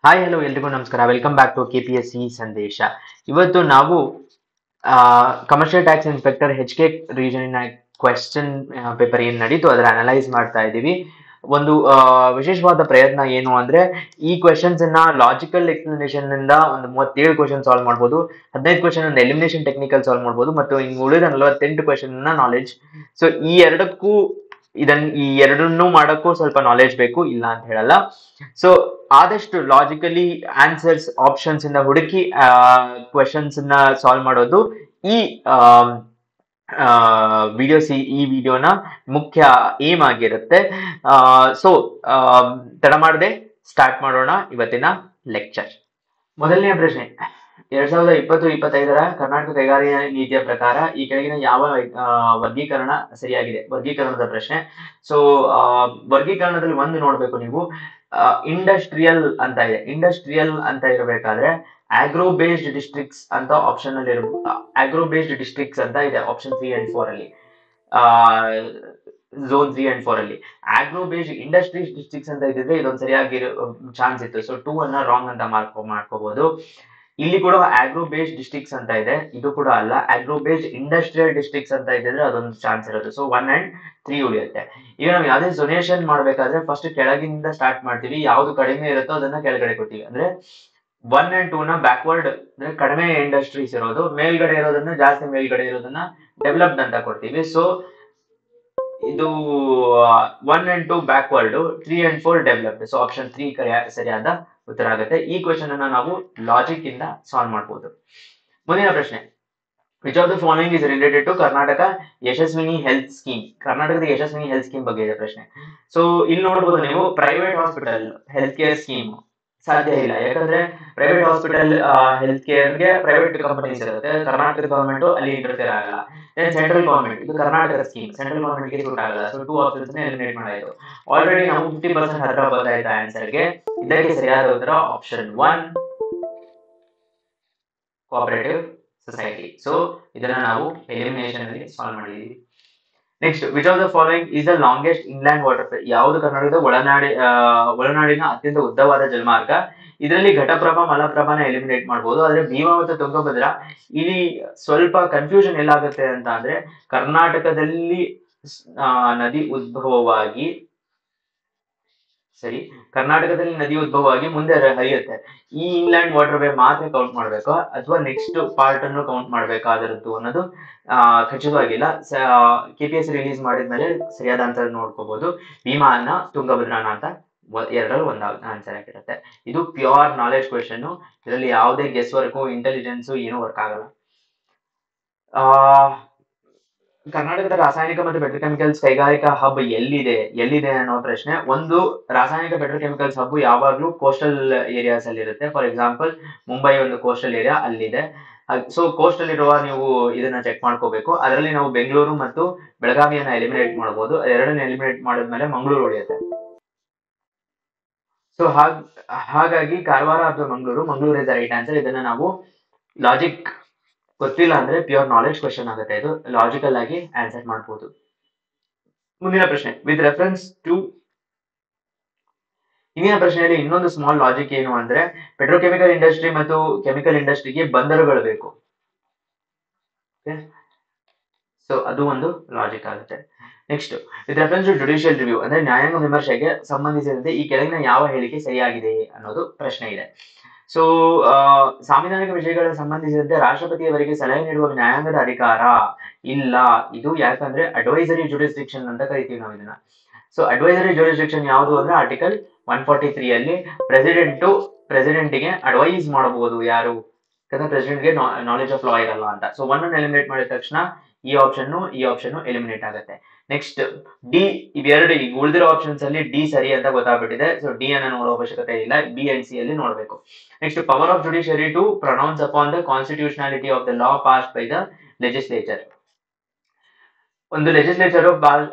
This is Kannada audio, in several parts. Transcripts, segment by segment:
ಹಾಯ್ ಹಲೋ ಎಲ್ರಿಗೂ ನಮಸ್ಕಾರ. ವೆಲ್ಕಮ್ ಬ್ಯಾಕ್ ಟು KPSC ಸಂದೇಶ. ಇವತ್ತು ನಾವು ಕಮರ್ಷಿಯಲ್ ಟ್ಯಾಕ್ಸ್ ಇನ್ಸ್ಪೆಕ್ಟರ್ HK ರೀಜನಿನ ಕ್ವೆಶ್ಚನ್ ಪೇಪರ್ ಏನ್ ನಡೀತು ಅದರ ಅನಲೈಸ್ ಮಾಡ್ತಾ ಇದ್ದೀವಿ. ಒಂದು ವಿಶೇಷವಾದ ಪ್ರಯತ್ನ ಏನು ಅಂದ್ರೆ ಈ ಕ್ವೆಶನ್ಸ್ ಅನ್ನ ಲಾಜಿಕಲ್ ಎಕ್ಸ್ಪ್ಲನೇಷನ್ ಇಂದ ಒಂದು 37 ಕ್ವೆಶನ್ ಸಾಲ್ವ್ ಮಾಡ್ಬೋದು, 15 ಕ್ವೆಶನ್ ಒಂದು ಎಲಿಮಿನೇಷನ್ ಟೆಕ್ನಿಕಲ್ ಸಾಲ್ವ್ ಮಾಡ್ಬೋದು ಮತ್ತು ಇನ್ನು ಉಳಿದ 48 ಕ್ವೆಶನ್ ನಾಲೆಜ್. ಸೊ ಈ ಎರಡನ್ನೂ ಮಾಡಕ್ಕೂ ಸ್ವಲ್ಪ ನಾಲೆಜ್ ಬೇಕು, ಇಲ್ಲ ಅಂತ ಹೇಳಲ್ಲ. ಸೊ ಆದಷ್ಟು ಲಾಜಿಕಲಿ ಆನ್ಸರ್ಸ್ ಆಪ್ಷನ್ಸ್ ಇಂದ ಹುಡುಕಿ ಕ್ವೆಶನ್ಸ್ ನ ಸಾಲ್ವ್ ಮಾಡೋದು ಈ ಈ ವಿಡಿಯೋನ ಮುಖ್ಯ ಏಮ್ ಆಗಿರುತ್ತೆ. ಸೊ ತಡ ಮಾಡದೆ ಸ್ಟಾರ್ಟ್ ಮಾಡೋಣ ಇವತ್ತಿನ ಲೆಕ್ಚರ್. ಮೊದಲನೆಯ ಪ್ರಶ್ನೆ, 2020-25 ಕರ್ನಾಟಕ ಕೈಗಾರಿಕಾ ನೀತಿಯ ಪ್ರಕಾರ ಈ ಕೆಳಗಿನ ಯಾವ ವರ್ಗೀಕರಣ ಸರಿಯಾಗಿದೆ? ವರ್ಗೀಕರಣದ ಪ್ರಶ್ನೆ. ಸೊ ವರ್ಗೀಕರಣದಲ್ಲಿ ಒಂದು ನೋಡ್ಬೇಕು ನೀವು, ಇಂಡಸ್ಟ್ರಿಯಲ್ ಅಂತ ಇದೆ. ಇಂಡಸ್ಟ್ರಿಯಲ್ ಅಂತ ಇರಬೇಕಾದ್ರೆ ಆಗ್ರೋ ಬೇಸ್ಡ್ ಡಿಸ್ಟ್ರಿಕ್ಟ್ಸ್ ಅಂತ ಆಪ್ಷನ್ ಅಲ್ಲಿ ಆಗ್ರೋ ಬೇಸ್ಡ್ ಡಿಸ್ಟ್ರಿಕ್ಟ್ಸ್ ಅಂತ ಇದೆ ಆಪ್ಷನ್ 3 and 4 ಅಲ್ಲಿ. ಝೋನ್ 3 and 4 ಅಲ್ಲಿ ಆಗ್ರೋ ಬೇಸ್ಡ್ ಇಂಡಸ್ಟ್ರೀಸ್ ಡಿಸ್ಟ್ರಿಕ್ಟ್ಸ್ ಅಂತ ಇದ್ರೆ ಇದೊಂದು ಸರಿಯಾಗಿರೋ ಚಾನ್ಸ್ ಇತ್ತು. ಸೊ 2 ಅನ್ನ ರಾಂಗ್ ಅಂತ ಮಾಡ್ಕೋಬಹುದು. ಇಲ್ಲಿ ಕೂಡ ಆಗ್ರೋ ಬೇಸ್ಡ್ ಡಿಸ್ಟ್ರಿಕ್ಟ್ಸ್ ಅಂತ ಇದೆ, ಇದು ಕೂಡ ಅಲ್ಲ. ಆಗ್ರೋ ಬೇಸ್ಡ್ ಇಂಡಸ್ಟ್ರಿಯಲ್ ಡಿಸ್ಟ್ರಿಕ್ಟ್ಸ್ ಅಂತ ಇದ್ರೆ ಅದೊಂದು ಚಾನ್ಸ್ ಇರೋದು. ಸೊ 1 and 3 ಉಳಿಯುತ್ತೆ. ಈಗ ನಾವು ಯಾವ್ದೇ ಸೊಲ್ಯೂಷನ್ ಮಾಡ್ಬೇಕಾದ್ರೆ ಫಸ್ಟ್ ಕೆಳಗಿನಿಂದ ಸ್ಟಾರ್ಟ್ ಮಾಡ್ತೀವಿ, ಯಾವ್ದು ಕಡಿಮೆ ಇರುತ್ತೋ ಅದನ್ನ ಕೆಳಗಡೆ ಕೊಡ್ತೀವಿ. ಅಂದ್ರೆ 1 and 2 ನ ಬ್ಯಾಕ್ವರ್ಡ್ ಅಂದ್ರೆ ಕಡಿಮೆ ಇಂಡಸ್ಟ್ರೀಸ್ ಇರೋದು, ಮೇಲ್ಗಡೆ ಇರೋದನ್ನ ಜಾಸ್ತಿ ಮೇಲ್ಗಡೆ ಇರೋದನ್ನ ಡೆವಲಪ್ಡ್ ಅಂತ ಕೊಡ್ತೀವಿ. ಸೊ ಇದು 1 and 2 backward, 3 and 4 developed. So option 3 ಸರಿಯಾದ ಉತ್ತರ ಆಗುತ್ತೆ. ಈ ಕ್ವೆಶನ್ ಅನ್ನ ನಾವು ಲಾಜಿಕ್ ಇಂದ ಸಾಲ್ವ್ ಮಾಡಬಹುದು. ಮುಂದಿನ ಪ್ರಶ್ನೆ, which of the following is related to Karnataka Yashasvini health scheme? ಕರ್ನಾಟಕದ ಯಶಸ್ವಿನಿ ಹೆಲ್ತ್ ಸ್ಕೀಮ್ ಬಗ್ಗೆ ಇದೆ ಪ್ರಶ್ನೆ. ಸೊ ಇಲ್ಲಿ ನೋಡಬಹುದು ನೀವು, private hospital health care scheme ಸಾಧ್ಯ ಇಲ್ಲ, ಯಾಕಂದ್ರೆ ಪ್ರೈವೇಟ್ ಹಾಸ್ಪಿಟಲ್ ಹೆಲ್ತ್ ಕೇರ್ಗೆ ಪ್ರೈವೇಟ್ ಕಂಪನೀಸ್ ಇರುತ್ತೆ. ಕರ್ನಾಟಕ ಗವರ್ಮೆಂಟ್ ಅಲ್ಲಿ ಇಂಟರ್ಫಿಯರ್ ಆಗಲ್ಲ. ಸೆಂಟ್ರಲ್ ಗವರ್ಮೆಂಟ್, ಇದು ಕರ್ನಾಟಕ ಸ್ಕೀಮ್, ಸೆಂಟ್ರಲ್ ಗವರ್ಮೆಂಟ್ ಗೆ ಸೂಟ್ ಆಗಲ್ಲ. ಸೊ 2 ಆಪ್ಷನ್ಸ್ ಎಲಿಮಿನೇಟ್ ಮಾಡಾಯಿತು. ಆಲ್ರೆಡಿ ನಾವು 50% ಹತ್ರ ಬರ್ತಾಯಿದ್ದ ಆನ್ಸರ್ಗೆ. ಇದಕ್ಕೆ ಸರಿಯಾದ ಉತ್ತರ ಆಪ್ಷನ್ 1, ಕೋಆಪರೇಟಿವ್ ಸೊಸೈಟಿ. ಸೊ ಇದನ್ನ ನಾವು ಎಲಿಮಿನೇಷನ್ ಅಲ್ಲಿ ಸಾಲ್ವ್ ಮಾಡಿದೀವಿ. Next, which of the following is the longest inland water way? ಯಾವುದು ಕರ್ನಾಟಕದ ಒಳನಾಡಿನ ಅತ್ಯಂತ ಉದ್ದವಾದ ಜಲಮಾರ್ಗ? ಇದರಲ್ಲಿ ಘಟಪ್ರಭಾ ಮಲಪ್ರಭಾನ ಎಲಿಮಿನೇಟ್ ಮಾಡಬಹುದು, ಆದ್ರೆ ಭೀಮಾ ಮತ್ತು ತುಂಗಭದ್ರಾ ಇಲ್ಲಿ ಸ್ವಲ್ಪ ಕನ್ಫ್ಯೂಷನ್ ಎಲ್ಲಾಗುತ್ತೆ ಅಂತ ಅಂದ್ರೆ ಕರ್ನಾಟಕದಲ್ಲಿ ನದಿ ಉದ್ಭವವಾಗಿ ಮುಂದೆ ಹರಿಯುತ್ತೆ. ಈ ಇನ್ಲ್ಯಾಂಡ್ ವಾಟರ್ ವೇ ಮಾತ್ರ ಕೌಂಟ್ ಮಾಡ್ಬೇಕು ಅಥವಾ ನೆಕ್ಸ್ಟ್ ಪಾರ್ಟ್ ಅನ್ನು ಕೌಂಟ್ ಮಾಡ್ಬೇಕಾದಿರುತ್ತು ಅನ್ನೋದು ಖಚಿತವಾಗಿಲ್ಲ. KPSC ರಿಲೀಸ್ ಮಾಡಿದ್ಮೇಲೆ ಸರಿಯಾದ ಆನ್ಸರ್ ನೋಡ್ಕೋಬಹುದು. ಭೀಮಾನ ತುಂಗಭದ್ರಾನ ಅಂತ ಎರಡರಲ್ಲಿ ಒಂದು ಆನ್ಸರ್ ಆಗಿರುತ್ತೆ. ಇದು ಪ್ಯೂರ್ ನಾಲೆಜ್ ಕ್ವೆಶನ್, ಇದರಲ್ಲಿ ಯಾವುದೇ ಗೆಸ್ ವರ್ಕ್ ಇಂಟೆಲಿಜೆನ್ಸ್ ಏನೂ ವರ್ಕ್ ಆಗಲ್ಲ. ಕರ್ನಾಟಕದ ರಾಸಾಯನಿಕ ಮತ್ತು ಪೆಟ್ರೋಕೆಮಿಕಲ್ಸ್ ಕೈಗಾರಿಕಾ ಹಬ್ ಎಲ್ಲಿದೆ ಅನ್ನೋ ಪ್ರಶ್ನೆ. ಒಂದು ರಾಸಾಯನಿಕ ಪೆಟ್ರೋಕೆಮಿಕಲ್ಸ್ ಹಬ್ ಯಾವಾಗ್ಲೂ ಕೋಸ್ಟಲ್ ಏರಿಯಾಸ್ ಅಲ್ಲಿ ಇರುತ್ತೆ. ಫಾರ್ ಎಕ್ಸಾಂಪಲ್ ಮುಂಬೈ ಒಂದು ಕೋಸ್ಟಲ್ ಏರಿಯಾ ಅಲ್ಲಿದೆ. ಸೊ ಕೋಸ್ಟಲ್ ಇರುವ ನೀವು ಇದನ್ನ ಚೆಕ್ ಮಾಡ್ಕೋಬೇಕು. ಅದರಲ್ಲಿ ನಾವು ಬೆಂಗಳೂರು ಮತ್ತು ಬೆಳಗಾವಿಯನ್ನ ಎಲಿಮಿನೇಟ್ ಮಾಡಬಹುದು. ಎರಡನ್ನ ಎಲಿಮಿನೇಟ್ ಮಾಡಿದ್ಮೇಲೆ ಮಂಗಳೂರು ಉಳಿಯುತ್ತೆ. ಸೊ ಹಾಗಾಗಿ ಕಾರವಾರ ಅಥವಾ Mangaluru is the right answer. ಇದನ್ನ ನಾವು ಲಾಜಿಕ್ ಗೊತ್ತಿಲ್ಲ ಅಂದ್ರೆ ಪ್ಯೂರ್ ನಾಲೆಜ್ ಕ್ವೆಶನ್ ಆಗುತ್ತೆ. ಇದು ಲಾಜಿಕಲ್ ಆಗಿ ಆನ್ಸರ್ ಮಾಡಬಹುದು. ಮುಂದಿನ ಪ್ರಶ್ನೆ, ವಿತ್ ರೆಫರೆನ್ಸ್ ಟು ಇಂದಿನ ಪ್ರಶ್ನೆಯಲ್ಲಿ ಇನ್ನೊಂದು ಸ್ಮಾಲ್ ಲಾಜಿಕ್ ಏನು ಅಂದ್ರೆ ಪೆಟ್ರೋಕೆಮಿಕಲ್ ಇಂಡಸ್ಟ್ರಿ ಮತ್ತು ಕೆಮಿಕಲ್ ಇಂಡಸ್ಟ್ರಿಗೆ ಬಂದರುಗಳು ಬೇಕು. ಸೊ ಅದು ಒಂದು ಲಾಜಿಕ್ ಆಗುತ್ತೆ. Next, with reference to judicial review ಅಂದ್ರೆ ನ್ಯಾಯಾಂಗ ವಿಮರ್ಶೆಗೆ ಸಂಬಂಧಿಸಿದಂತೆ ಈ ಕೆಳಗಿನ ಯಾವ ಹೇಳಿಕೆ ಸರಿಯಾಗಿದೆ ಅನ್ನೋದು ಪ್ರಶ್ನೆ ಇದೆ. ಸೊ ಸಾಂವಿಧಾನಿಕ ವಿಷಯಗಳ ಸಂಬಂಧಿಸಿದಂತೆ ರಾಷ್ಟ್ರಪತಿಯವರಿಗೆ ಸಲಹೆ ನೀಡುವ ನ್ಯಾಯಾಂಗದ ಅಧಿಕಾರ ಇಲ್ಲ. ಇದು ಯಾಕಂದ್ರೆ ಅಡ್ವೈಸರಿ ಜುರಿಸ್ಡಿಕ್ಷನ್ ಅಂತ ಕರಿತೀವಿ ನಾವು ಇದನ್ನ. ಸೊ ಅಡ್ವೈಸರಿ ಜುರಿಸ್ಡಿಕ್ಷನ್ ಯಾವುದು ಅಂದ್ರೆ ಆರ್ಟಿಕಲ್ 143 ಅಲ್ಲಿ ಪ್ರೆಸಿಡೆಂಟ್ಗೆ ಅಡ್ವೈಸ್ ಮಾಡಬಹುದು. ಯಾರು? ಯಾಕಂದ್ರೆ ಪ್ರೆಸಿಡೆಂಟ್ಗೆ ನಾಲೆಜ್ ಆಫ್ ಲಾ ಇರಲ್ಲ ಅಂತ. ಸೊ 1 ಅನ್ನು ಎಲಿಮಿನೇಟ್ ಮಾಡಿದ ತಕ್ಷಣ ಈ ಆಪ್ಷನ್ ಎಲಿಮಿನೇಟ್ ಆಗುತ್ತೆ. ನೆಕ್ಸ್ಟ್, ಡಿ, ಇವೆರಡು ಈಗ ಉಳಿದಿರೋ ಆಪ್ಷನ್ಸ್ ಅಲ್ಲಿ ಡಿ ಸರಿ ಅಂತ ಗೊತ್ತಾಗ್ಬಿಟ್ಟಿದೆ. ಸೊ ಡಿ ಅನ್ನ ನೋಡೋ ಅವಶ್ಯಕತೆ ಇಲ್ಲ, ಬಿ ಅಂಡ್ ಸಿ ಅಲ್ಲಿ ನೋಡಬೇಕು. Next, power of judiciary to pronounce upon the constitutionality of the law passed by the legislature. ಒಂದು ಲೆಜಿಸ್ಲೇಚರ್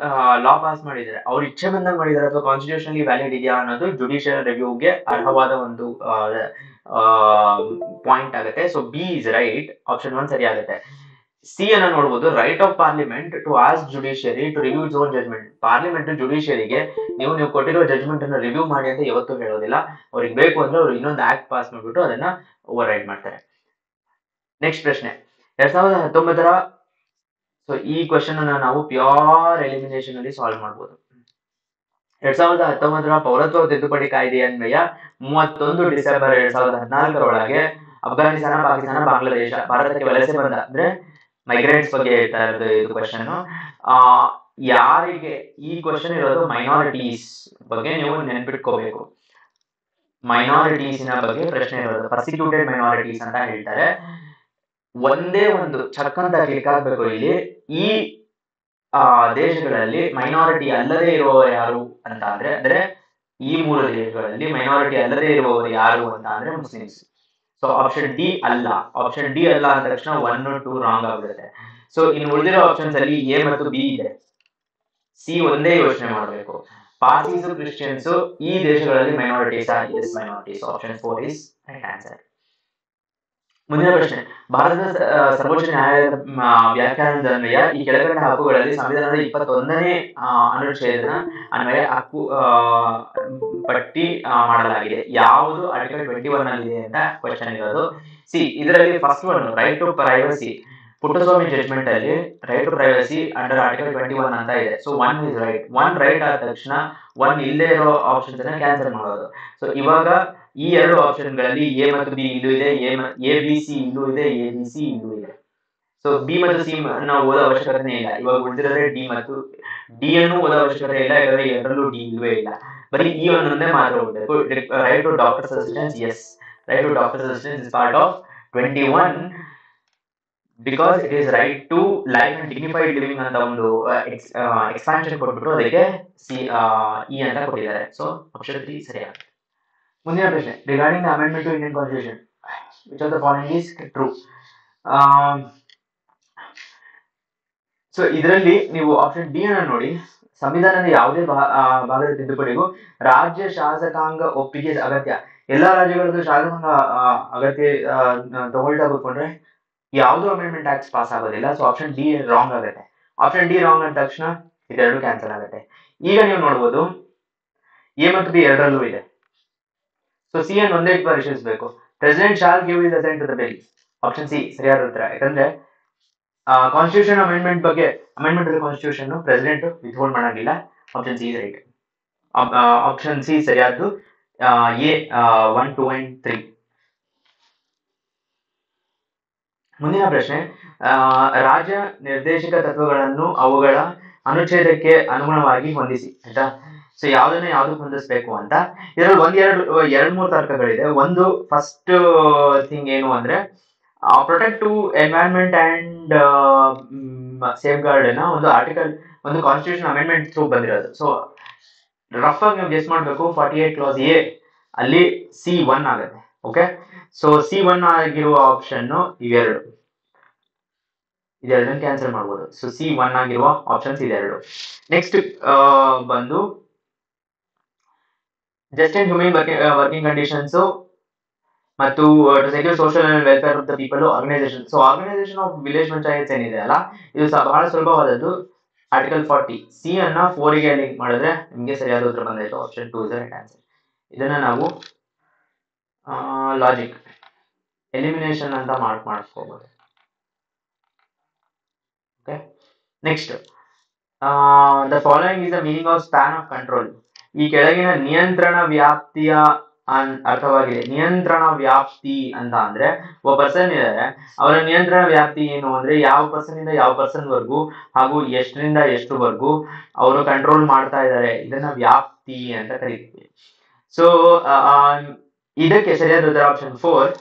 ಲಾ ಪಾಸ್ ಮಾಡಿದ್ದಾರೆ, ಅವ್ರ ಇಚ್ಛೆ ಬಂದಂಗೆ ಮಾಡಿದ್ದಾರೆ ಅಥವಾ ಕಾನ್ಸ್ಟಿಟ್ಯೂಷನಲಿ ವ್ಯಾಲಿಡ್ ಇದೆಯಾ ಅನ್ನೋದು ಜುಡಿಷಿಯಲ್ ರಿವ್ಯೂಗೆ ಅರ್ಹವಾದ ಒಂದು ಪಾಯಿಂಟ್ ಆಗುತ್ತೆ. So B is right, option 1 ಸರಿ ಆಗುತ್ತೆ. ಸಿ ಅನ್ನ ನೋಡ್ಬೋದು, right of parliament to ask judiciary to review its own judgment. Parliament ಜುಡಿಷಿಯರಿಗೆ ನೀವು ಕೊಟ್ಟಿರೋ ಜಜ್ಮೆಂಟ್ ಅನ್ನು ರಿವ್ಯೂ ಮಾಡಿ ಅಂತ ಯಾವತ್ತೂ ಹೇಳೋದಿಲ್ಲ. ಅವ್ರಿಗೆ ಬೇಕು ಅಂದ್ರೆ ಅವ್ರು ಇನ್ನೊಂದು ಆಕ್ಟ್ ಪಾಸ್ ಮಾಡ್ಬಿಟ್ಟು ಅದನ್ನ ಓವರ್ ರೈಡ್ ಮಾಡ್ತಾರೆ. ನೆಕ್ಸ್ಟ್ ಪ್ರಶ್ನೆ 2019. ಸೊ ಈ ಕ್ವಶನ್ ಅನ್ನ ನಾವು ಪ್ಯೂರ್ ಎಲಿಮಿನೇಷನ್ ಅಲ್ಲಿ ಸಾಲ್ವ್ ಮಾಡಬಹುದು. 2019 ಪೌರತ್ವ ತಿದ್ದುಪಡಿ ಕಾಯ್ದೆ ಅನ್ವಯ 31 ಡಿಸೆಂಬರ್ 2014 ಅಫ್ಘಾನಿಸ್ತಾನ, ಪಾಕಿಸ್ತಾನ, ಬಾಂಗ್ಲಾದೇಶ ಭಾರತಕ್ಕೆ ವಲಸೆ ಬಂದ, ಅಂದ್ರೆ ಮೈಗ್ರೆಂಟ್ಸ್ ಬಗ್ಗೆ ಹೇಳ್ತಾ ಇರೋದು ಇದು ಕ್ವಶನ್. ಯಾರಿಗೆ ಈ ಕ್ವಶನ್ ಇರೋದು ಮೈನಾರಿಟೀಸ್ ಬಗ್ಗೆ ನೀವು ನೆನ್ಪಿಟ್ಕೋಬೇಕು. ಮೈನಾರಿಟೀಸ್ ಬಗ್ಗೆ ಪ್ರಶ್ನೆ ಇರೋದು, ಪರ್ಸಿಕ್ಯೂಟೆಡ್ ಮೈನಾರಿಟೀಸ್ ಅಂತ ಹೇಳ್ತಾರೆ. ಒಂದೇ ಒಂದು ಚಕ್ ಅಂತ ಕ್ಲಿಕ್ ಆಗ್ಬೇಕು ಇಲ್ಲಿ. ಈ ದೇಶಗಳಲ್ಲಿ ಮೈನಾರಿಟಿ ಅಲ್ಲದೆ ಇರುವವರು ಯಾರು ಅಂತ ಅಂದ್ರೆ ಈ 3 ದೇಶಗಳಲ್ಲಿ ಮೈನಾರಿಟಿ ಅಲ್ಲದೆ ಇರುವವರು ಯಾರು ಅಂತ ಅಂದ್ರೆ ಮುಸ್ಲಿಮ್ಸ್. ಸೊ ಆಪ್ಷನ್ ಡಿ ಅಲ್ಲ. ಆಪ್ಷನ್ ಡಿ ಅಲ್ಲ ಅಂದ ತಕ್ಷಣ 1 2 ರಾಂಗ್ ಆಗ್ಬಿಡುತ್ತೆ. ಸೊ ಇನ್ನು ಉಳಿದಿರೋ ಆಪ್ಷನ್ಸ್ ಅಲ್ಲಿ ಎ ಮತ್ತು ಬಿ ಇದೆ. ಸಿ ಒಂದೇ ಯೋಚನೆ ಮಾಡಬೇಕು. ಪಾರ್ಸೀಸ್, ಕ್ರಿಶ್ಚಿಯನ್ಸ್ ಈ ದೇಶಗಳಲ್ಲಿ minorities. Minorities. Option 4 is right answer. ಮುಂದಿನ ಪ್ರಶ್ನೆ, ಭಾರತದ ಸರ್ವೋಚ್ಚ ನ್ಯಾಯಾಲಯದ ವ್ಯಾಖ್ಯಾನದ ಅನ್ವಯ ಈ ಕೆಳಗಂಡ ಹಕ್ಕುಗಳಲ್ಲಿ ಸಂವಿಧಾನದ 21ನೇ ಅನುಚ್ಛೇದನ ಅನ್ವಯ ಹಕ್ಕು ಪಟ್ಟಿ ಮಾಡಲಾಗಿದೆ. ಯಾವುದು ಆರ್ಟಿಕಲ್ 21 ಅಲ್ಲಿ ಅಂತ ಕ್ವಶನ್ ಇರೋದು. ಸಿ ಇದರಲ್ಲಿ first one right to privacy. Puttaswamy judgment ಅಲ್ಲಿ right to privacy under article 21 ಅಂತ ಇದೆ. So 1 is right. 1 ರೈಟ್ ಆದ ತಕ್ಷಣ 1 ಇಲ್ಲೇ ಇರೋ ಆಪ್ಷನ್ಸ್ ಅನ್ನ ಕ್ಯಾನ್ಸಲ್ ಮಾಡೋದು. ಸೊ ಇವಾಗ ಈ 2 ಆಪ್ಷನ್ ಗಳಲ್ಲಿ ಎ ಮತ್ತು ಬಿ ಇಲ್ಲೂ ಇದೆ, ಎ ಬಿ ಸಿ ಇಲ್ಲೂ ಇದೆ, ಎ ಬಿ ಸಿ ಇಲ್ಲೂ ಇದೆ. ಸೊ ಬಿ ಮತ್ತು ಸಿ ನಾವು ಓದೋ ಅವಶ್ಯಕತೆ ಇಲ್ಲ. ಇವಾಗ ಉಳಿದಿರೋದೇ ಡಿ ಮತ್ತು ಡಿ ಅನ್ನು ಓದೋ ಅವಶ್ಯಕತೆ ಇಲ್ಲ, ಯಾಕಂದ್ರೆ ಎರಡರಲ್ಲೂ ಡಿ ಇಲ್ವೇ ಇಲ್ಲ. ಬರೀ ಈ ಒಂದೊಂದೇ ಮಾತ್ರ ಓದಬೇಕು. Right to doctors assistance, yes, right to doctors assistance is part of 21 because it is right to life and dignified living ಅಂತ ಒಂದು ಎಕ್ಸ್ಪಾನ್ಷನ್ ಕೊಟ್ಬಿಟ್ಟು ಅದಕ್ಕೆ ಇ ಅಂತ ಕೊಟ್ಟಿದ್ದಾರೆ. ಸೊ ಆಪ್ಷನ್ 3 ಸರಿಯಾಗಿ. ಮುಂದಿನ ಪ್ರಶ್ನೆ, regarding the amendment to Indian constitution which of the following is true. So ಇದರಲ್ಲಿ ನೀವು ಆಪ್ಷನ್ ಡಿ ಅನ್ನು ನೋಡಿ. ಸಂವಿಧಾನದ ಯಾವುದೇ ಭಾಗದ ತಿದ್ದುಪಡಿಗೂ ರಾಜ್ಯ ಶಾಸಕಾಂಗ ಒಪ್ಪಿಗೆ ಅಗತ್ಯ. ಎಲ್ಲಾ ರಾಜ್ಯಗಳದ್ದು ಶಾಸಕಾಂಗ ಅಗತ್ಯ ತಗೊಳ್ತಾ ಕೂತ್ಕೊಂಡ್ರೆ ಯಾವ್ದು ಅಮೆಂಡ್ಮೆಂಟ್ ಆಕ್ಟ್ಸ್ ಪಾಸ್ ಆಗೋದಿಲ್ಲ. ಸೊ ಆಪ್ಷನ್ ಡಿ ರಾಂಗ್ ಆಗುತ್ತೆ. ಆಪ್ಷನ್ ಡಿ ರಾಂಗ್ ಅಂದ ತಕ್ಷಣ ಇದೆರಡು ಕ್ಯಾನ್ಸಲ್ ಆಗುತ್ತೆ. ಈಗ ನೀವು ನೋಡ್ಬೋದು ಎ ಮತ್ತು ಬಿ ಎರಡರಲ್ಲೂ ಇದೆ. ಸೊ ಸಿ ಅನ್ನು ಒಂದೇ ಪರಿಶೀಲಿಸಬೇಕು. President shall give his assent to the bill. Option C ಸರಿಯಾದ ಉತ್ತರ. ಯಾಕಂದ್ರೆ ಕಾನ್ಸ್ಟಿಟ್ಯೂಷನ್ ಅಮೆಂಡ್ಮೆಂಟ್ ಬಗ್ಗೆ, amendment of constitution president withhold ಮಾಡಂಗಿಲ್ಲ. Option C right. Option C ಸರಿಯಾದ್ದು. A 1 2 and 3. ಮುಂದಿನ ಪ್ರಶ್ನೆ, ರಾಜ್ಯ ನಿರ್ದೇಶಕ ತತ್ವಗಳನ್ನು ಅವುಗಳ ಅನುಚ್ಛೇದಕ್ಕೆ ಅನುಗುಣವಾಗಿ ಹೊಂದಿಸಿ. ಆಯ್ತಾ? ಸೊ ಯಾವ್ದನ್ನ ಯಾವ್ದು ಹೊಂದಿಸ್ಬೇಕು ಅಂತ. ಇದರಲ್ಲಿ ಎರಡು ಮೂರು ತರ್ಕಗಳಿದೆ. ಒಂದು ಫಸ್ಟ್ ಥಿಂಗ್ ಏನು ಅಂದ್ರೆ protect to environment and safeguard ನ ಒಂದು ಆರ್ಟಿಕಲ್, ಒಂದು ಕಾನ್ಸ್ಟಿಟ್ಯೂಷನ್ ಅಮೆಂಡ್ಮೆಂಟ್ ಥ್ರೂ ಬಂದಿರೋದು. ಸೊ ರಫ್ ಆಗಿ ನೀವು ಗೆಸ್ ಮಾಡಬೇಕು. 48 ಕ್ಲಾಸ್ ಎ ಅಲ್ಲಿ C1 ಆಗುತ್ತೆ. ಓಕೆ, ಸೊ C1 ಆಗಿರುವ ಆಪ್ಷನ್ ಇದೆರಡನ್ನು ಕ್ಯಾನ್ಸಲ್ ಮಾಡಬಹುದು. ಸೊ C1 ಆಗಿರುವ ಆಪ್ಷನ್ಸ್ ಇದೆರಡು. ನೆಕ್ಸ್ಟ್ ಬಂದು just and human working conditions ಮತ್ತು secure social and welfare of the people organisation. So organisation of village panchayat ಏನಿದೆ ಅಲ್ಲ, ಇದು ಬಹಳ ಸುಲಭವಾದದ್ದು. ಆರ್ಟಿಕಲ್ 40 ಸಿ ಅನ್ನ 4 ಗೆ ಲಿಂಕ್ ಮಾಡಿದ್ರೆ ನಿಮಗೆ ಸರಿಯಾದ ಉತ್ತರ ಬಂದಾಯ್ತು. Option 2 is right answer. ಇದನ್ನ ನಾವು ಲಾಜಿಕ್ ಎಲಿಮಿನೇಷನ್ ಅಂತ ಮಾಡ್ಕೋಬಹುದು. Okay, next the following is the meaning of span of control. ಈ ಕೆಳಗಿನ ನಿಯಂತ್ರಣ ವ್ಯಾಪ್ತಿಯ ಅರ್ಥವಾಗಿದೆ. ನಿಯಂತ್ರಣ ವ್ಯಾಪ್ತಿ ಅಂತ ಅಂದ್ರೆ ಒಬ್ಬ ಪರ್ಸನ್ ಇದ್ದಾರೆ, ಅವರ ನಿಯಂತ್ರಣ ವ್ಯಾಪ್ತಿ ಏನು ಅಂದ್ರೆ ಯಾವ ಪರ್ಸನ್ ಇಂದ ಯಾವ ಪರ್ಸನ್ ವರ್ಗೂ ಹಾಗೂ ಎಷ್ಟರಿಂದ ಎಷ್ಟುವರೆಗೂ ಅವರು ಕಂಟ್ರೋಲ್ ಮಾಡ್ತಾ ಇದ್ದಾರೆ, ಇದನ್ನ ವ್ಯಾಪ್ತಿ ಅಂತ ಕರೀತೀವಿ. ಸೊ ಇದಕ್ಕೆ ಸರಿಯಾದ ಉತ್ತರ ಆಪ್ಷನ್ 4.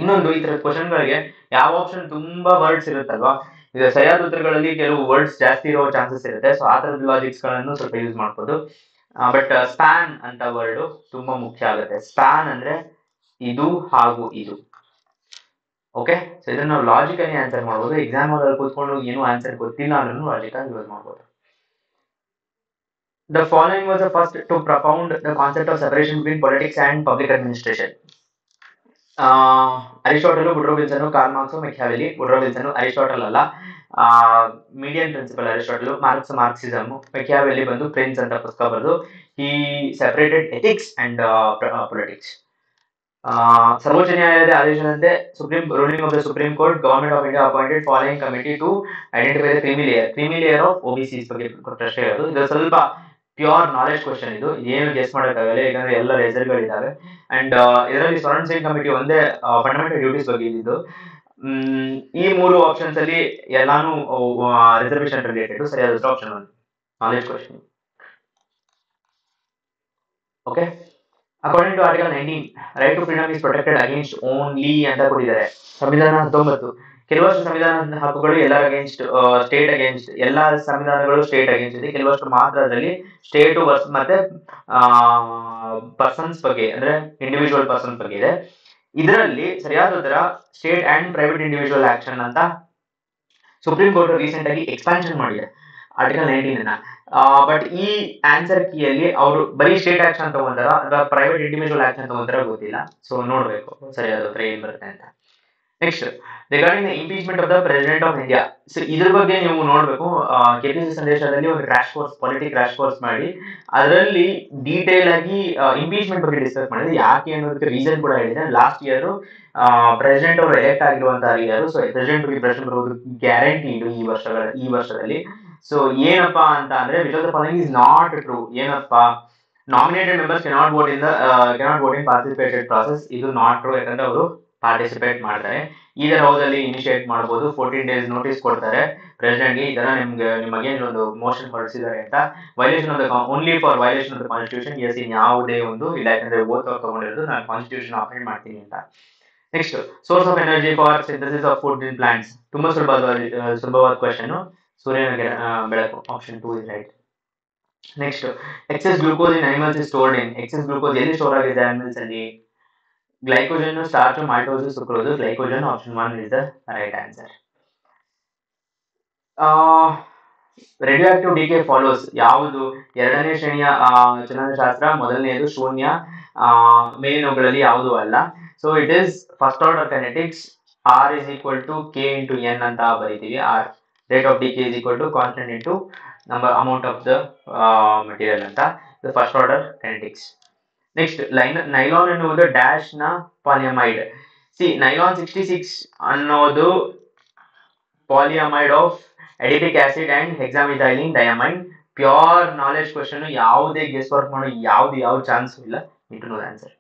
ಇನ್ನೊಂದು ಈ ತರ ಕ್ವಶನ್ ಗಳಿಗೆ ಯಾವ ಆಪ್ಷನ್ ತುಂಬಾ ವರ್ಡ್ಸ್ ಇರುತ್ತಲ್ವಾ, ಈಗ ಸರಿಯಾದ ಉತ್ತರಗಳಲ್ಲಿ ಕೆಲವು ವರ್ಡ್ಸ್ ಜಾಸ್ತಿ ಇರೋ ಚಾನ್ಸಸ್ ಇರುತ್ತೆ. ಸೊ ಆ ತರದ ಲಾಜಿಕ್ಸ್ ಗಳನ್ನು ಸ್ವಲ್ಪ ಯೂಸ್ ಮಾಡ್ಬೋದು. ಬಟ್ ಸ್ಪ್ಯಾನ್ ಅಂತ ವರ್ಡ್ ತುಂಬಾ ಮುಖ್ಯ ಆಗುತ್ತೆ. ಸ್ಪ್ಯಾನ್ ಅಂದ್ರೆ ಇದು ಹಾಗೂ ಇದು. ಓಕೆ, ಸೊ ಇದನ್ನ ನಾವು ಲಾಜಿಕಲಿ ಆನ್ಸರ್ ಮಾಡಬಹುದು. ಎಕ್ಸಾಮ್ ಅಲ್ಲಿ ಕೂತ್ಕೊಂಡು ಏನು ಆನ್ಸರ್ ಗೊತ್ತಿಲ್ಲ ಅನ್ನೋದು ಲಾಜಿಕಲ್ ಯೂಸ್ ಮಾಡಬಹುದು. The following was the first to propound the concept of separation between politics and public administration. Aristotle, Woodrow Wilson, Karl Marx, Machiavelli. Woodrow Wilson Aristotle ಅಲ್ಲ, median principle Aristotle, Marxism. Machiavelli ಬಂದು ಪ್ರಿನ್ಸ್ ಅಂತ ಪುಸ್ತಕ ಬರೆದು ಈ ಸೆಪರೇಟೆಡ್ ಎಥಿಕ್ಸ್ ಅಂಡ್ ಪೊಲಿಟಿಕ್ಸ್. ಸರ್ವೋಚ್ಚ ನ್ಯಾಯಾಲಯದ ಆದೇಶದಂತೆ ruling of the supreme court, government of India appointed following committee to identify the creamy layer of OBCs ಬಗ್ಗೆ ಪ್ರಶ್ನೆ ಇರೋದು. ಇದು ಸ್ವಲ್ಪ ಪ್ಯೂರ್ ನಾಲೆಜ್ ಕ್ವಶನ್, ಇದು ಏನು ಗೆಸ್ ಮಾಡೋಕ್ಕಾಗಲ್ಲ ಯಾಕಂದ್ರೆ ಎಲ್ಲ ರಿಸಲ್ಟ್ಗಳಿದ್ದಾವೆ. ಅಂಡ್ ಇದರಲ್ಲಿ ಸ್ವರ್ಣ ಸಿಂಗ್ ಕಮಿಟಿ ಒಂದೇ ಫಂಡಮೆಂಟಲ್ ಡ್ಯೂಟೀಸ್ ಬಗ್ಗೆ ಇದ್ದು. ಈ ಮೂರು ಆಪ್ಷನ್ಸ್ ಅಲ್ಲಿ ಎಲ್ಲಾನು ರಿಸರ್ವೇಶನ್ ರಿಲೇಟೆಡ್. ಸರಿಯಾದ ಆಪ್ಷನ್ ಒಂದು knowledge question. Okay, according to article 19, right to freedom is protected against only ಅಂತ ಕೊಟ್ಟಿದ್ದಾರೆ. ಸಂವಿಧಾನ 19. ಕೆಲವಷ್ಟು ಸಂವಿಧಾನದ ಹಕ್ಕುಗಳು ಎಲ್ಲರ ಅಗೇನ್ಸ್ಟ್, ಸ್ಟೇಟ್ ಅಗೇನ್ಸ್ಟ್, ಎಲ್ಲ ಸಂವಿಧಾನಗಳು ಸ್ಟೇಟ್ ಅಗೇನ್ಸ್ಟ್ ಇದೆ. ಕೆಲವಷ್ಟು ಮಾತ್ರ ಅದರಲ್ಲಿ ಸ್ಟೇಟ್ ಮತ್ತೆ ಪರ್ಸನ್ಸ್ ಬಗ್ಗೆ, ಅಂದ್ರೆ ಇಂಡಿವಿಜುವಲ್ ಪರ್ಸನ್ಸ್ ಬಗ್ಗೆ ಇದೆ. ಇದರಲ್ಲಿ ಸರಿಯಾದ ಉತ್ತರ state and private individual action ಅಂತ ಸುಪ್ರೀಂ ಕೋರ್ಟ್ ರೀಸೆಂಟ್ ಆಗಿ ಎಕ್ಸ್ಪಾನ್ಷನ್ ಮಾಡಿದೆ ಆರ್ಟಿಕಲ್ 19 ನ. ಬಟ್ ಈ ಆನ್ಸರ್ ಕೀಯಲ್ಲಿ ಅವರು ಬರೀ ಸ್ಟೇಟ್ ಆಕ್ಷನ್ ತಗೊಂತಾರ ಅಥವಾ ಪ್ರೈವೇಟ್ ಇಂಡಿವಿಜುವಲ್ ಆಕ್ಷನ್ ತಗೊಂತಾರ ಗೊತ್ತಿಲ್ಲ. ಸೊ ನೋಡ್ಬೇಕು ಸರಿಯಾದ ಉತ್ತರ ಏನ್ ಬರುತ್ತೆ ಅಂತ. Next, regarding the impeachment of the president of India. So ಇದ್ರ ಬಗ್ಗೆ ನೀವು ನೋಡ್ಬೇಕು. KPC ಸಂದೇಶದಲ್ಲಿ ಒಂದು crash course, polity crash course ಮಾಡಿ ಅದರಲ್ಲಿ ಡೀಟೇಲ್ ಆಗಿ ಇಂಪೀಚ್ಮೆಂಟ್ ಬಗ್ಗೆ ಡಿಸ್ಕಸ್ ಮಾಡಿದ್ರೆ, ಯಾಕೆ ಅನ್ನೋದಕ್ಕೆ ರೀಸನ್ ಕೂಡ ಹೇಳಿದೆ. ಲಾಸ್ಟ್ ಇಯರ್ ಪ್ರೆಸಿಡೆಂಟ್ ಅವರು ಎಲೆಕ್ಟ್ ಆಗಿರುವಂತಹ ಇಯರ್. ಸೊ ಪ್ರೆಸಿಡೆಂಟ್ ಬಗ್ಗೆ ಪ್ರಶ್ನೆ ಬರುವುದು ಗ್ಯಾರಂಟಿ ಇದು ಈ ವರ್ಷದಲ್ಲಿ. ಸೊ ಏನಪ್ಪಾ ಅಂತ ಅಂದ್ರೆ, which of the following is not true. ಏನಪ್ಪಾ, nominated members cannot vote in participated process. ಇದು ನಾಟ್ ಟ್ರೂ, ಯಾಕಂದ್ರೆ ಅವರು ಪಾರ್ಟಿಸಿಪೇಟ್ ಮಾಡ್ತಾರೆ. ಇದರ ಹೌದಲ್ಲಿ ಇನಿಷಿಯೇಟ್ ಮಾಡಬಹುದು. 14 days ನೋಟಿಸ್ ಕೊಡ್ತಾರೆ ಪ್ರೆಸಿಡೆಂಟ್ಗೆ, ಈ ತರ ನಿಮಗೆ ಒಂದು ಮೋಷನ್ ಹೊರಡಿಸಿದ್ದಾರೆ ಅಂತ. Violation of the only for violation of the constitution. Yes, in ಯಾವುದೇ ಒಂದು ಇಲ್ಲ, ಯಾಕಂದ್ರೆ ಓಟ್ ತಗೊಂಡಿರೋದು ನಾನು ಕಾನ್ಸ್ಟಿಟ್ಯೂಷನ್ ಅಪ್ಡೇಟ್ ಮಾಡ್ತೀನಿ ಅಂತ. Next, source of energy for synthesis of food in plants. ತುಂಬಾ ಸುಲಭವಾದ ಕ್ವಶನ್. ಸೂರ್ಯನ ಬೆಳಕು. Option 2 is right. Next, excess glucose in animals is stored in. Excess glucose ಎಲ್ಲಿ ಸ್ಟೋರ್ ಆಗಿದೆ ಅನಿಮಲ್ಸ್ ಅಲ್ಲಿ? Glycogen, starch, maltose, sucrose. Glycogen. Option 1 is the right answer. Radio active decay follows. ಯಾವುದು ಎರಡನೇ ಶ್ರೇಣಿಯ ಚಲನಶಾಸ್ತ್ರ? ಮೊದಲನೆಯದು ಶೂನ್ಯ, ಮೇಲಿನವುಗಳಲ್ಲಿ ಯಾವುದು ಅಲ್ಲ. So it is first order kinetics. R is equal to K into N ಅಂತ ಬರೀತೀವಿ. R, rate of decay is equal to constant into amount of the material ಅಂತ. ಇದು first order kinetics. Next, nylon ಎನ್ನುವುದು ಡ್ಯಾಶ್ ನ ಪಾಲಿಯಮೈಡ್. ನೈಲಾನ್ 66 ಅನ್ನೋದು polyamide of adipic acid and hexamethylene diamine. Pure knowledge question, ಯಾವುದೇ ಗೆಸ್ ವರ್ಕ್ ಮಾಡೋ ಯಾವ ಚಾನ್ಸ್ ಇಲ್ಲ. Need to know the answer.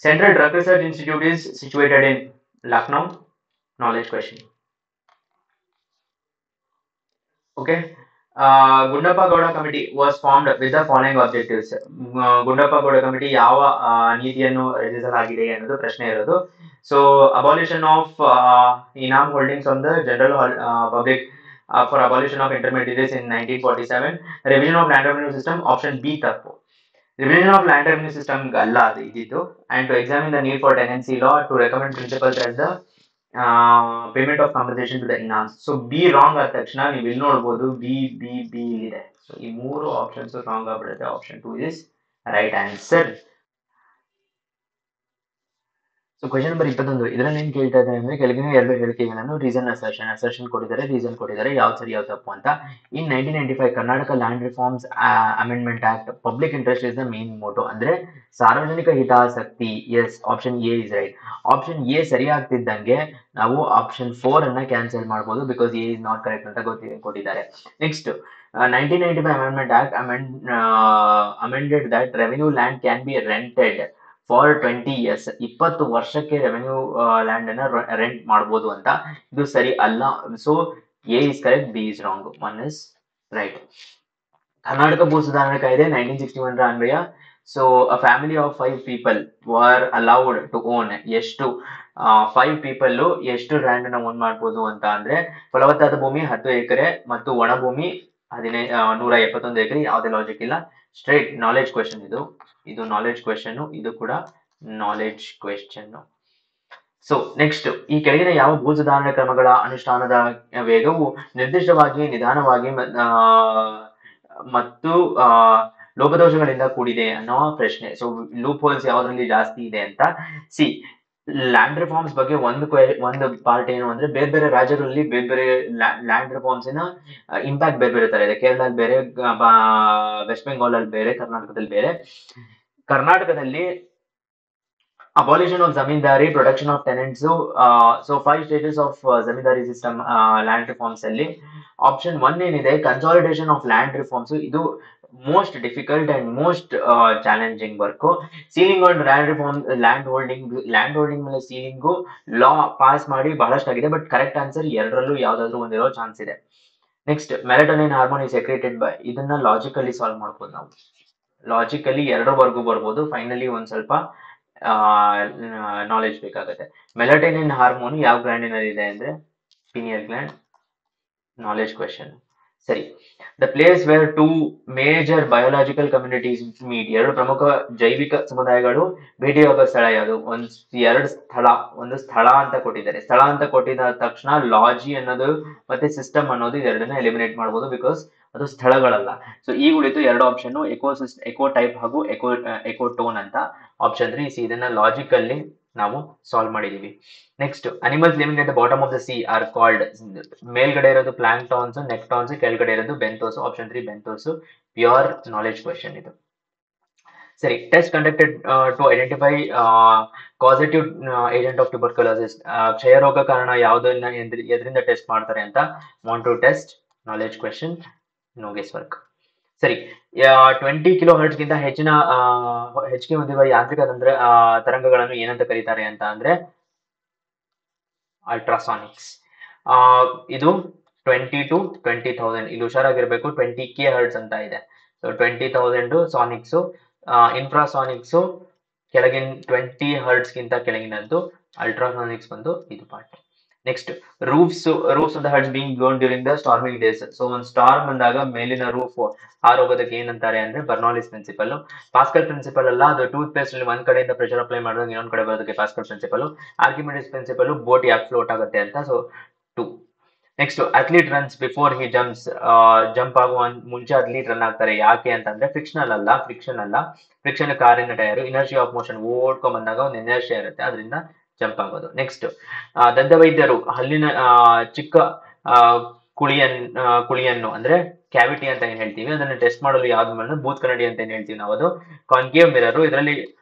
Central Drug Research Institute is situated in Lucknow. Knowledge question. Okay. Gundappa Gowda Committee was formed with the following objectives. Gundappa Gowda Committee ಯಾವ ನೀತಿಯನ್ನು ರಚಿಸಲಾಗಿದೆ ಅನ್ನೋದು ಪ್ರಶ್ನೆ ಇರೋದು. So abolition of eNAM holdings on the general public for abolition of intermediaries in 1947. Revision of land revenue system. Option B ತಪ್ಪು. Revision of land revenue system ಅಲ್ಲ ಅದು ಇದ್ದಿದ್ದು. And to examine the need for tenancy law to recommend principles as the payment of compensation to the inans. So B wrong ಆದ ತಕ್ಷಣ ನೀವು ಇಲ್ಲಿ ನೋಡ್ಬೋದು B ಇದೆ. ಸೊ ಈ ಮೂರು ಆಪ್ಷನ್ಸ್ ರಾಂಗ್ ಆಗ್ಬಿಡುತ್ತೆ. Option 2 is right answer. So question number 21. ಇದರಲ್ಲಿ ಏನ್ ಕೇಳ್ತಾ ಇದ್ದಾರೆ ಅಂದ್ರೆ, ಕೆಳಗಿನ ಎರಡು ಹೇಳಿಕೆಗಳನ್ನು ರೀಸನ್ ಅಸರ್ಷನ್ ಕೊಟ್ಟಿದ್ದಾರೆ, ರೀಸನ್ ಕೊಟ್ಟಿದ್ದಾರೆ, ಯಾವ್ದು ಸರಿ ಯಾವ್ದು ತಪ್ಪು ಅಂತ. In 1995 Karnataka land reforms amendment act, public interest is the main motto. ಅಂದ್ರೆ ಸಾರ್ವಜನಿಕ ಹಿತಾಸಕ್ತಿ. Yes, option A is right. Option A ಸರಿ ಆಗ್ತಿದ್ದಂಗೆ ನಾವು ಆಪ್ಷನ್ 4 ಅನ್ನ ಕ್ಯಾನ್ಸಲ್ ಮಾಡಬಹುದು, because A is not correct ಅಂತ ಕೊಟ್ಟಿದ್ದಾರೆ. Next, 1995 amendment act amended that revenue land can be rented for 20 years. 20 ವರ್ಷಕ್ಕೆ ರೆವೆನ್ಯೂ ಲ್ಯಾಂಡ್ ಅನ್ನ ರೆಂಟ್ ಮಾಡಬಹುದು ಅಂತ. ಇದು ಸರಿ ಅಲ್ಲ. So A is correct, B is wrong. 1 is right. Karnataka ಭೂ ಸುಧಾರಣಾ ಕಾಯ್ದೆ 1961 ಅನ್ವಯ so a family of 5 people were allowed to own ಎಷ್ಟು 5 people ಎಷ್ಟು ಲ್ಯಾಂಡ್ ಅನ್ನ ಓನ್ ಮಾಡಬಹುದು ಅಂತ ಅಂದ್ರೆ, ಫಲವತ್ತಾದ ಭೂಮಿ 10 ಎಕರೆ ಮತ್ತು ಒಣ ಭೂಮಿ 171 ಎಕರೆ. ಯಾವುದೇ ಲಾಜಿಕ್ ಇಲ್ಲ. ಸ್ಟ್ರೇಟ್ ನಾಲೆಜ್ ಕ್ವೆಶನ್ ಇದು ನಾಲೆಜ್ ಕ್ವೆಶನ್. ಇದು ಕೂಡ ನಾಲೆಜ್ ಕ್ವೆಶನ್. ಸೊ ನೆಕ್ಸ್ಟ್, ಈ ಕೆಳಗಿನ ಯಾವ ಭೂ ಸುಧಾರಣಾ ಕ್ರಮಗಳ ಅನುಷ್ಠಾನದ ವೇಗವು ನಿರ್ದಿಷ್ಟವಾಗಿ ನಿಧಾನವಾಗಿ ಮತ್ತು ಲೋಪದೋಷಗಳಿಂದ ಕೂಡಿದೆ ಅನ್ನೋ ಪ್ರಶ್ನೆ. ಸೊ ಲೂಪ್ ಹೋಲ್ಸ್ ಯಾವ್ದ್ರಲ್ಲಿ ಜಾಸ್ತಿ ಇದೆ ಅಂತ. ಲ್ಯಾಂಡ್ ರಿಫಾರ್ಮ್ಸ್ ಬಗ್ಗೆ ಒಂದು ಪಾರ್ಟ್ ಏನು ಅಂದ್ರೆ ಬೇರೆ ಬೇರೆ ರಾಜ್ಯಗಳಲ್ಲಿ ಬೇರೆ ಬೇರೆ ಲ್ಯಾಂಡ್ ರಿಫಾರ್ಮ್ಸ್ ಇಂಪ್ಯಾಕ್ಟ್ ಬೇರೆ ಬೇರೆ ತರ ಇದೆ. ಕೇರಳ ಬೇರೆ, ವೆಸ್ಟ್ ಬೆಂಗಾಲ್ ಅಲ್ಲಿ ಬೇರೆ, ಕರ್ನಾಟಕದಲ್ಲಿ ಬೇರೆ. ಕರ್ನಾಟಕದಲ್ಲಿ abolition of zamindari, protection of tenants. So 5 stages of zamindari system land reforms ಅಲ್ಲಿ ಆಪ್ಷನ್ 1 ಏನಿದೆ ಕನ್ಸಾಲಿಡೇಷನ್ ಆಫ್ ಲ್ಯಾಂಡ್ ರಿಫಾರ್ಮ್ಸ್, ಇದು most difficult and most challenging work. Ceiling on land holding ಮೇಲೆ ಸೀಲಿಂಗು ಲಾ ಪಾಸ್ ಮಾಡಿ ಬಹಳಷ್ಟು ಆಗಿದೆ, ಬಟ್ ಕರೆಕ್ಟ್ ಆನ್ಸರ್ ಎರಡರಲ್ಲೂ ಯಾವ್ದಾದ್ರು ಒಂದಿರೋ ಚಾನ್ಸ್ ಇದೆ. Next melatonin hormone is ಸೆಕ್ರೇಟೆಡ್ by, ಇದನ್ನ ಲಾಜಿಕಲಿ ಸಾಲ್ವ್ ಮಾಡ್ಬೋದು ನಾವು. ಲಾಜಿಕಲಿ ಎರಡರವರೆಗೂ ಬರ್ಬೋದು, ಫೈನಲಿ ಒಂದ್ ಸ್ವಲ್ಪ ನಾಲೆಜ್ ಬೇಕಾಗುತ್ತೆ. ಮೆಲಟೋನಿನ್ ಹಾರ್ಮೋನ್ ಯಾವ ಗ್ಲ್ಯಾಂಡಿನಲ್ಲಿ ಇದೆ ಅಂದ್ರೆ ಪೀನಿಯಲ್ ಗ್ಲ್ಯಾಂಡ್. Knowledge question. ಸರಿ, the place where two major biological communities meet, ಎರಡು ಪ್ರಮುಖ ಜೈವಿಕ ಸಮುದಾಯಗಳು ಭೇಟಿಯಾಗುವ ಸ್ಥಳ ಯಾವುದು? ಒಂದು ಸ್ಥಳ ಅಂತ ಕೊಟ್ಟಿದ್ದಾರೆ. ಸ್ಥಳ ಅಂತ ಕೊಟ್ಟಿದ ತಕ್ಷಣ ಲಾಜಿ ಅನ್ನೋದು ಮತ್ತೆ ಸಿಸ್ಟಮ್ ಅನ್ನೋದು ಎರಡನ್ನ ಎಲಿಮಿನೇಟ್ ಮಾಡಬಹುದು, ಬಿಕಾಸ್ ಅದು ಸ್ಥಳಗಳಲ್ಲ. ಸೊ ಈಗ ಉಳಿತು ಎರಡು ಆಪ್ಷನ್, ಎಕೋ ಟೈಪ್ ಹಾಗೂ ಎಕೋ ಟೋನ್ ಅಂತ. ಆಪ್ಷನ್ 3 ಇದನ್ನ ಲಾಜಿಕಲ್ಲಿ ನಾವು ಸಾಲ್ವ್ ಮಾಡಿದೀವಿ. Next, animals living at the bottom of the sea are called, ಮೇಲ್ಗಡೆ ಇರೋದು ಪ್ಲಾಂಕ್ಟಾನ್ಸ್, ನೆಕ್ಟಾನ್ಸ್, ಕೆಳಗಡೆ ಇರೋದು benthos. Option 3 benthos. Pure knowledge question ಇದು. ಸರಿ, test conducted to identify causative agent of tuberculosis, ಕ್ಷಯರೋಗ ಕಾರಣ ಯಾವುದನ್ನ ಎದರಿಂದ ಟೆಸ್ಟ್ ಮಾಡ್ತಾರೆ ಅಂತ. Want to test knowledge question, no guess work. ಸರಿ, 20 ಕಿಲೋ ಹರ್ಟ್ಸ್ ಗಿಂತ ಹೆಚ್ಚಿಗೆ ಹೊಂದಿರುವ ಯಾಂತ್ರಿಕ ತರಂಗಗಳನ್ನು ಏನಂತ ಕರೀತಾರೆ ಅಂತ ಅಂದ್ರೆ ಅಲ್ಟ್ರಾಸಾನಿಕ್ಸ್. ಇದು 20 to 20,000, ಇಲ್ಲಿ ಹುಷಾರಾಗಿರ್ಬೇಕು. 20K ಹರ್ಟ್ಸ್ ಅಂತ ಇದೆ. ಸೊ 20,000 ಸಾನಿಕ್ಸ್. ಇನ್ಫ್ರಾಸಾನಿಕ್ಸ್ ಕೆಳಗಿನ 20 ಹರ್ಟ್ಸ್ ಗಿಂತ ಕೆಳಗಿನದ್ದು. ಅಲ್ಟ್ರಾಸಾನಿಕ್ಸ್ ಬಂದು ಇದು part. Next, roofs of the huts being blown during the storming days. So ಒಂದು ಸ್ಟಾರ್ಮ್ ಬಂದಾಗ ಮೇಲಿನ ರೂಫ್ ಹಾರೋಗೋದಕ್ಕೆ ಏನಂತಾರೆ ಅಂದ್ರೆ ಬರ್ನಾಲಿಸ್ ಪ್ರಿನ್ಸಿಪಲ್. ಪಾಸ್ಕಲ್ ಪ್ರಿನ್ಸಿಪಲ್ ಅಲ್ಲ, ಅದು ಟೂತ್ ಪೇಸ್ಟ್ ಅಲ್ಲಿ ಒಂದ್ ಕಡೆಯಿಂದ ಪ್ರೆಷರ್ ಅಪ್ಲೈ ಮಾಡಿದಾಗ ಇನ್ನೊಂದ್ ಕಡೆ ಬರೋದಕ್ಕೆ Pascal principle. Archimedes principle, boat ಯಾಕೆ ಫ್ಲೋಟ್ ಆಗುತ್ತೆ ಅಂತ. So 2. Next, athlete runs before he jumps, jump ಆಗುವ ಮುಂಚೆ ಅಥ್ಲೀಟ್ ರನ್ ಆಗ್ತಾರೆ. ಯಾಕೆ ಅಂತಂದ್ರೆ ಫ್ರಿಕ್ಷನ್ ಅಲ್ಲ. ಫ್ರಿಕ್ಷನ್ ಕಾರಿನ ಟೈರ್. ಇನರ್ಷಿಯಾ ಆಫ್ ಮೋಷನ್, ಓಡ್ಕೊಂಡ್ ಬಂದಾಗ ಒಂದು ಇನರ್ಷಿಯಾ ಇರುತ್ತೆ, ಅದರಿಂದ ಜಂಪ್ ಆಗೋದು. ನೆಕ್ಸ್ಟ್, ದಂತವೈದ್ಯರು ಹಲ್ಲಿನ ಚಿಕ್ಕ ಕುಳಿಯನ್ನು ಅಂದ್ರೆ ಕ್ಯಾವಿಟಿ ಅಂತ ಏನ್ ಹೇಳ್ತೀವಿ, ಅದನ್ನ ಟೆಸ್ಟ್ ಮಾಡಲು ಯಾವ್ದು ಬೂತ್ ಕನ್ನಡಿ ಅಂತ ಏನ್ ಹೇಳ್ತೀವಿ ನಾವು, ಅದು ಕಾನ್ಕೇವ್ ಮಿರರ್. ಇದರಲ್ಲಿ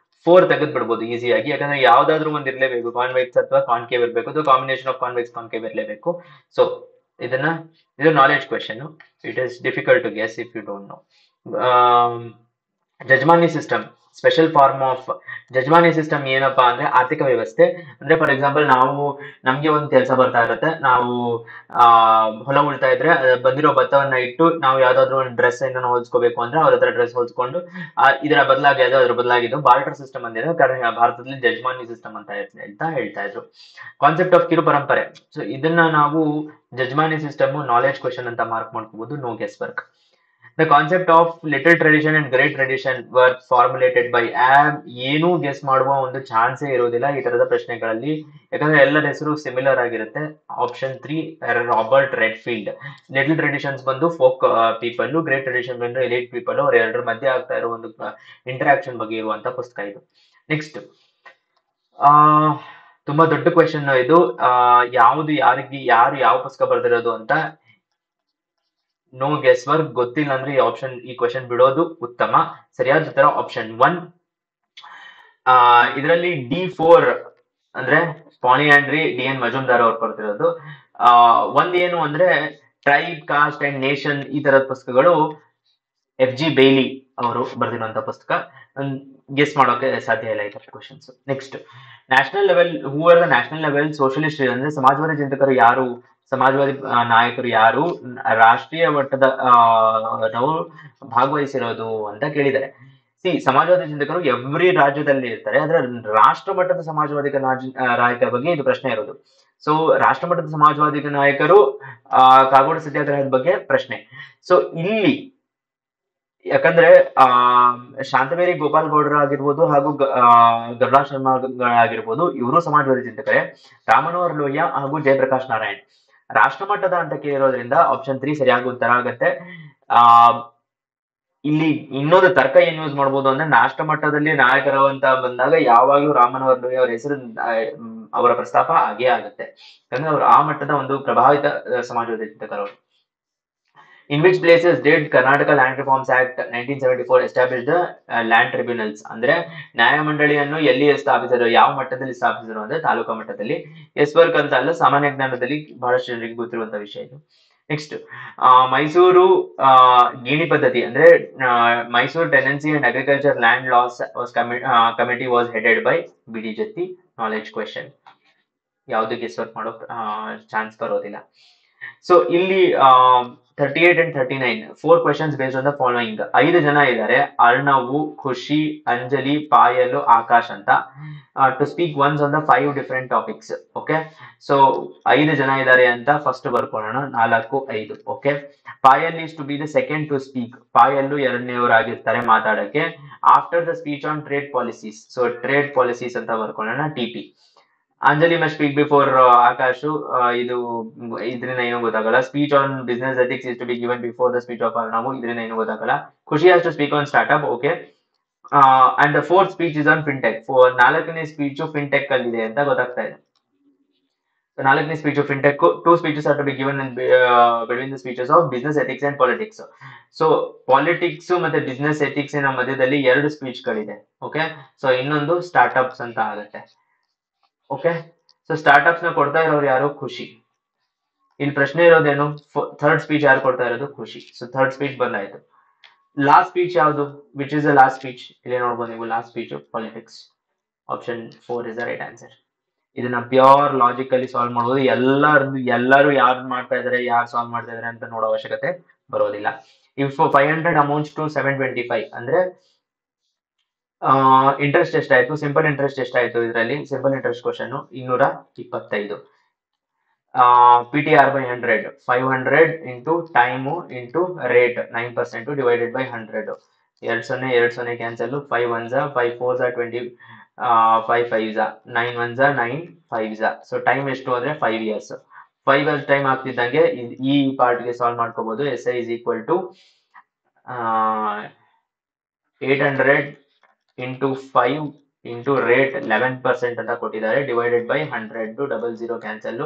4 ತೆಗೆದು ಬಿಡ್ಬೋದು ಈಸಿಯಾಗಿ, ಯಾಕಂದ್ರೆ ಯಾವ್ದಾದ್ರು ಒಂದ್ ಇರ್ಲೇಬೇಕು, ಕಾನ್ವೆಕ್ಸ್ ಅಥವಾ ಕಾನ್ಕೇವ್ ಇರಬೇಕು, ಅದು ಕಾಂಬಿನೇಷನ್ ಆಫ್ ಕಾನ್ವೆಕ್ಸ್ ಕಾನ್ಕೇವ್ ಇರಲೇಬೇಕು. ಸೊ ಇದು knowledge question. It is difficult to guess if you don't know. Jajmani system, special form of jajmani system ಏನಪ್ಪಾ ಅಂದ್ರೆ ಆರ್ಥಿಕ ವ್ಯವಸ್ಥೆ. ಅಂದ್ರೆ ಫಾರ್ ಎಕ್ಸಾಂಪಲ್, ನಮ್ಗೆ ಒಂದು ಕೆಲಸ ಬರ್ತಾ ಇರುತ್ತೆ, ನಾವು ಹೊಲ ಉಳ್ತಾ ಇದ್ರೆ ಬಂದಿರೋ ಭತ್ತವನ್ನ ಇಟ್ಟು ನಾವು ಯಾವ್ದಾದ್ರು ಒಂದು ಡ್ರೆಸ್ ಏನೋ ಹೊಲ್ಸ್ಕೋಬೇಕು ಅಂದ್ರೆ ಅವ್ರ ಹತ್ರ ಡ್ರೆಸ್ ಹೊಲ್ಸ್ಕೊಂಡು ಇದರ ಬದಲಾಗಿ ಅದ್ರ ಬದಲಾಗಿದ್ದು ಬಾರ್ಟರ್ ಸಿಸ್ಟಮ್ ಅಂದಿದೆ. ಕಾರಣ ಭಾರತದಲ್ಲಿ ಜಜ್ಮಾನಿ ಸಿಸ್ಟಮ್ ಅಂತ ಹೇಳ್ತಾ ಇದ್ರು. ಕಾನ್ಸೆಪ್ಟ್ ಆಫ್ ಕಿರು ಪರಂಪರೆ, ಸೊ ಇದನ್ನ ನಾವು ಜಜ್ಮಾನಿ ಸಿಸ್ಟಮ್ ನಾಲೆಜ್ ಕ್ವೆಶನ್ ಅಂತ ಮಾರ್ಕ್ ಮಾಡ್ಕೋಬಹುದು, no guess work. The concept of little tradition and great tradition were formulated by ಏನೂ ಗೆಸ್ ಮಾಡುವ ಒಂದು ಚಾನ್ಸೇ ಇರೋದಿಲ್ಲ ಈ ತರದ ಪ್ರಶ್ನೆಗಳಲ್ಲಿ, ಯಾಕಂದ್ರೆ ಎಲ್ಲರ ಹೆಸರು ಸಿಮಿಲರ್ ಆಗಿರುತ್ತೆ. Option 3 Robert Redfield. Little traditions ಬಂದು ಫೋಕ್ ಪೀಪಲ್, ಗ್ರೇಟ್ ಟ್ರೆಡಿಷನ್ ಬಂದು ಎಲೈಟ್ ಪೀಪಲ್. ಅವ್ರ ಎರಡರ ಮಧ್ಯೆ ಆಗ್ತಾ ಇರೋ ಒಂದು ಇಂಟರಾಕ್ಷನ್ ಬಗ್ಗೆ ಇರುವಂತ ಪುಸ್ತಕ ಇದು. ನೆಕ್ಸ್ಟ್, ತುಂಬಾ ದೊಡ್ಡ ಕ್ವೆಶನ್ ಇದು. ಯಾರು ಯಾವ ಪುಸ್ತಕ ಬರೆದಿರೋದು ಅಂತ ನೋ ಗೆಸ್ ವರ್ಕ್. ಗೊತ್ತಿಲ್ಲ ಅಂದ್ರೆ ಈ ಕ್ವೆಶನ್ ಬಿಡೋದು ಉತ್ತಮ. ಸರಿಯಾದ ಉತ್ತರ ಆಪ್ಷನ್ 1. ಇದರಲ್ಲಿ D4 ಅಂದ್ರೆ ಪಾಲಿಯಾಂಡ್ರಿ, DN ಮಜುಮ್ದಾರ್ ಅವ್ರು ಬರ್ತಿರೋದು. ಏನು ಅಂದ್ರೆ ಟ್ರೈಬ್, ಕಾಸ್ಟ್ ಅಂಡ್ ನೇಷನ್, ಈ ತರದ ಪುಸ್ತಕಗಳು FG ಬೇಲಿ ಅವರು ಬರೆದಿರುವಂತ ಪುಸ್ತಕ. ಗೆಸ್ ಮಾಡೋಕೆ ಸಾಧ್ಯ ಇಲ್ಲ ಈ ತರ questions. Next, national level, who are the national level socialist ಅಂದ್ರೆ ಸಮಾಜವಾದಿ ಚಿಂತಕರು ಯಾರು, ಸಮಾಜವಾದಿ ನಾಯಕರು ಯಾರು ರಾಷ್ಟ್ರೀಯ ಮಟ್ಟದ ಭಾಗವಹಿಸಿರೋದು ಅಂತ ಕೇಳಿದ್ದಾರೆ. ಸಮಾಜವಾದಿ ಚಿಂತಕರು ಎವ್ರಿ ರಾಜ್ಯದಲ್ಲಿ ಇರ್ತಾರೆ, ಆದ್ರೆ ರಾಷ್ಟ್ರ ಮಟ್ಟದ ಸಮಾಜವಾದಿ ನಾಯಕರ ಬಗ್ಗೆ ಇದು ಪ್ರಶ್ನೆ ಇರೋದು. ಸೊ ರಾಷ್ಟ್ರ ಮಟ್ಟದ ಸಮಾಜವಾದಿ ನಾಯಕರು ಕಾಗೋಡು ಸತ್ಯಾಗ್ರಹದ ಬಗ್ಗೆ ಪ್ರಶ್ನೆ. ಸೊ ಇಲ್ಲಿ ಯಾಕಂದ್ರೆ ಶಾಂತವೇರಿ ಗೋಪಾಲ್ ಗೌಡ್ರ ಆಗಿರ್ಬೋದು ಹಾಗೂ ಗರುಡಾ ಶರ್ಮಾ ಆಗಿರ್ಬೋದು, ಇವರು ಸಮಾಜವಾದಿ ಚಿಂತಕರೇ. ರಾಮನೋಹರ್ ಲೋಹಿಯಾ ಹಾಗೂ ಜಯಪ್ರಕಾಶ್ ನಾರಾಯಣ್. ರಾಷ್ಟ್ರ ಮಟ್ಟದ ಅಂತ ಕೇಳಿರೋದ್ರಿಂದ ಆಪ್ಷನ್ 3 ಸರಿಯಾಗಿ ಉತ್ತರ ಆಗತ್ತೆ. ಇಲ್ಲಿ ಇನ್ನೊಂದು ತರ್ಕ ಏನ್ ಯೂಸ್ ಮಾಡ್ಬೋದು ಅಂದ್ರೆ ರಾಷ್ಟ್ರ ಮಟ್ಟದಲ್ಲಿ ನಾಯಕರು ಅಂತ ಬಂದಾಗ ಯಾವಾಗ್ಲೂ ರಾಮಮನೋಹರ್ ಲೋಹಿಯಾ ಅವರ ಹೆಸರು ಅವರ ಪ್ರಸ್ತಾಪ ಆಗೇ ಆಗುತ್ತೆ. ಯಾಕಂದ್ರೆ ಅವರು ಆ ಮಟ್ಟದ ಒಂದು ಪ್ರಭಾವಿತ ಸಮಾಜವಾದಿ ಚಿಂತಕರು. In which places did Karnataka Land Reforms Act 1974 establish the land tribunals? ಅಂದ್ರೆ ನ್ಯಾಯಮಂಡಳಿಯನ್ನು ಎಲ್ಲಿ ಸ್ಥಾಪಿಸಿದ್ರು, ಯಾವ ಮಟ್ಟದಲ್ಲಿ ಸ್ಥಾಪಿಸಿದ್ರು ಅಂದ್ರೆ ತಾಲೂಕಾ ಮಟ್ಟದಲ್ಲಿ. ಎಸ್ ವರ್ಕ್ ಅಂತ ಅಲ್ಲ, ಸಾಮಾನ್ಯ ಜ್ಞಾನದಲ್ಲಿ ಬಹಳಷ್ಟು ಜನರಿಗೆ ಗೊತ್ತಿರುವಂತಹ ವಿಷಯ ಇದು. ನೆಕ್ಸ್ಟ್, ಮೈಸೂರು ಗೀಣಿ ಪದ್ಧತಿ ಅಂದ್ರೆ Mysore tenancy and agriculture land laws committee was headed by B D. Jatti. Knowledge question, ಯಾವುದಕ್ಕೆ ಗೆಸ್ ವರ್ಕ್ ಮಾಡೋ ಚಾನ್ಸ್ ಬರೋದಿಲ್ಲ. ಸೊ ಇಲ್ಲಿ 38 and 39 4 questions based on the following. 5 ಜನ ಇದ್ದಾರೆ, ಅರ್ಣವು, ಖುಷಿ, ಅಂಜಲಿ, ಪಾಯಲು, ಆಕಾಶ್ ಅಂತ. To speak once on the 5 different topics. Okay, so 5 ಜನ ಇದ್ದಾರೆ ಅಂತ ಫಸ್ಟ್ ಬರ್ಕೊಳ್ಳೋಣ. 4, 5. Okay, Payal is to be the second to speak. Payal ಎರಡನೇವರಾಗಿರ್ತಾರೆ ಮಾತಾಡಕ್ಕೆ. After the speech on trade policies, so trade policies ಅಂತ ಬರ್ಕೊಳ್ಳೋಣ, T P. Anjali must speak before Akash, ಇದು ಇದರಿಂದ ಏನೂ ಗೊತ್ತಾಗಲ್ಲ. Speech on business ethics is to be given before the speech of Arnav, ಇದರಿಂದ ಏನೂ ಗೊತ್ತಾಗಲ್ಲ. Khushi has to speak on startup. Okay, and the fourth speech is on fintech. 4ನೇ ಸ್ಪೀಚ್ ಫಿನ್ಟೆಕ್ ಅಲ್ಲಿ ಇದೆ ಅಂತ ಗೊತ್ತಾಗ್ತಾ ಇದೆ. 4ನೇ speech fintech. 2 speeches are to be given between the speeches of business ethics and politics. So politics ಮತ್ತೆ ಬಿಸ್ನೆಸ್ ಎಥಿಕ್ಸ್ ನ ಮಧ್ಯದಲ್ಲಿ 2 ಸ್ಪೀಚ್ಗಳಿದೆ. ಓಕೆ, ಸೊ ಇನ್ನೊಂದು ಸ್ಟಾರ್ಟ್ಅಪ್ಸ್ ಅಂತ ಆಗುತ್ತೆ. ಓಕೆ, ಸೊ ಸ್ಟಾರ್ಟ್ಅಪ್ಸ್ ನ ಕೊಡ್ತಾ ಇರೋರು ಯಾರು? ಖುಷಿ. ಇಲ್ಲಿ ಪ್ರಶ್ನೆ ಇರೋದೇನು? ಥರ್ಡ್ ಸ್ಪೀಚ್ ಯಾರು ಕೊಡ್ತಾ ಇರೋದು? ಖುಷಿ. ಸೊ ಥರ್ಡ್ ಸ್ಪೀಚ್ ಬಂದಾಯ್ತು. ಲಾಸ್ಟ್ ಸ್ಪೀಚ್ ಯಾವುದು? Which is the last speech? ಇಲ್ಲಿ ನೋಡ್ಬೋದು ನೀವು, last speech politics. Option 4 is the right answer. ಇದನ್ನ ಪ್ಯೂರ್ ಲಾಜಿಕಲಿ ಸಾಲ್ವ್ ಮಾಡ್ಬೋದು. ಎಲ್ಲರೂ ಯಾರು ಮಾಡ್ತಾ ಇದಾರೆ, ಯಾರು ಸಾಲ್ವ್ ಮಾಡ್ತಾ ಇದಾರೆ ಅಂತ ನೋಡೋ ಅವಶ್ಯಕತೆ ಬರೋದಿಲ್ಲ. ಇಫ್ 500 ಅಮೌಂಟ್ಸ್ ಟು 725 ಅಂದ್ರೆ ಇಂಟ್ರೆಸ್ಟ್ ಎಷ್ಟಾಯ್ತು? ಸಿಂಪಲ್ ಇಂಟ್ರೆಸ್ಟ್ ಎಷ್ಟಾಯ್ತು? ಇದರಲ್ಲಿ simple interest question 225. PTR by 100, 500 into time into rate 9% divided by 100. 2 cancel, 5 1s 5 4s 20, 5 5s 9 1s 9 5s. So time ಎಷ್ಟು ಅಂದ್ರೆ 5 years. 5 years ಟೈಮ್ ಆಗ್ತಿದ್ದಂಗೆ ಈ ಪಾರ್ಟ್ಗೆ ಸಾಲ್ವ್ ಮಾಡ್ಕೋಬಹುದು. SI is equal to 800 into 5 into rate 11% ಅಂತ ಕೊಟ್ಟಿದ್ದಾರೆ, divided by 100. 00 cancel,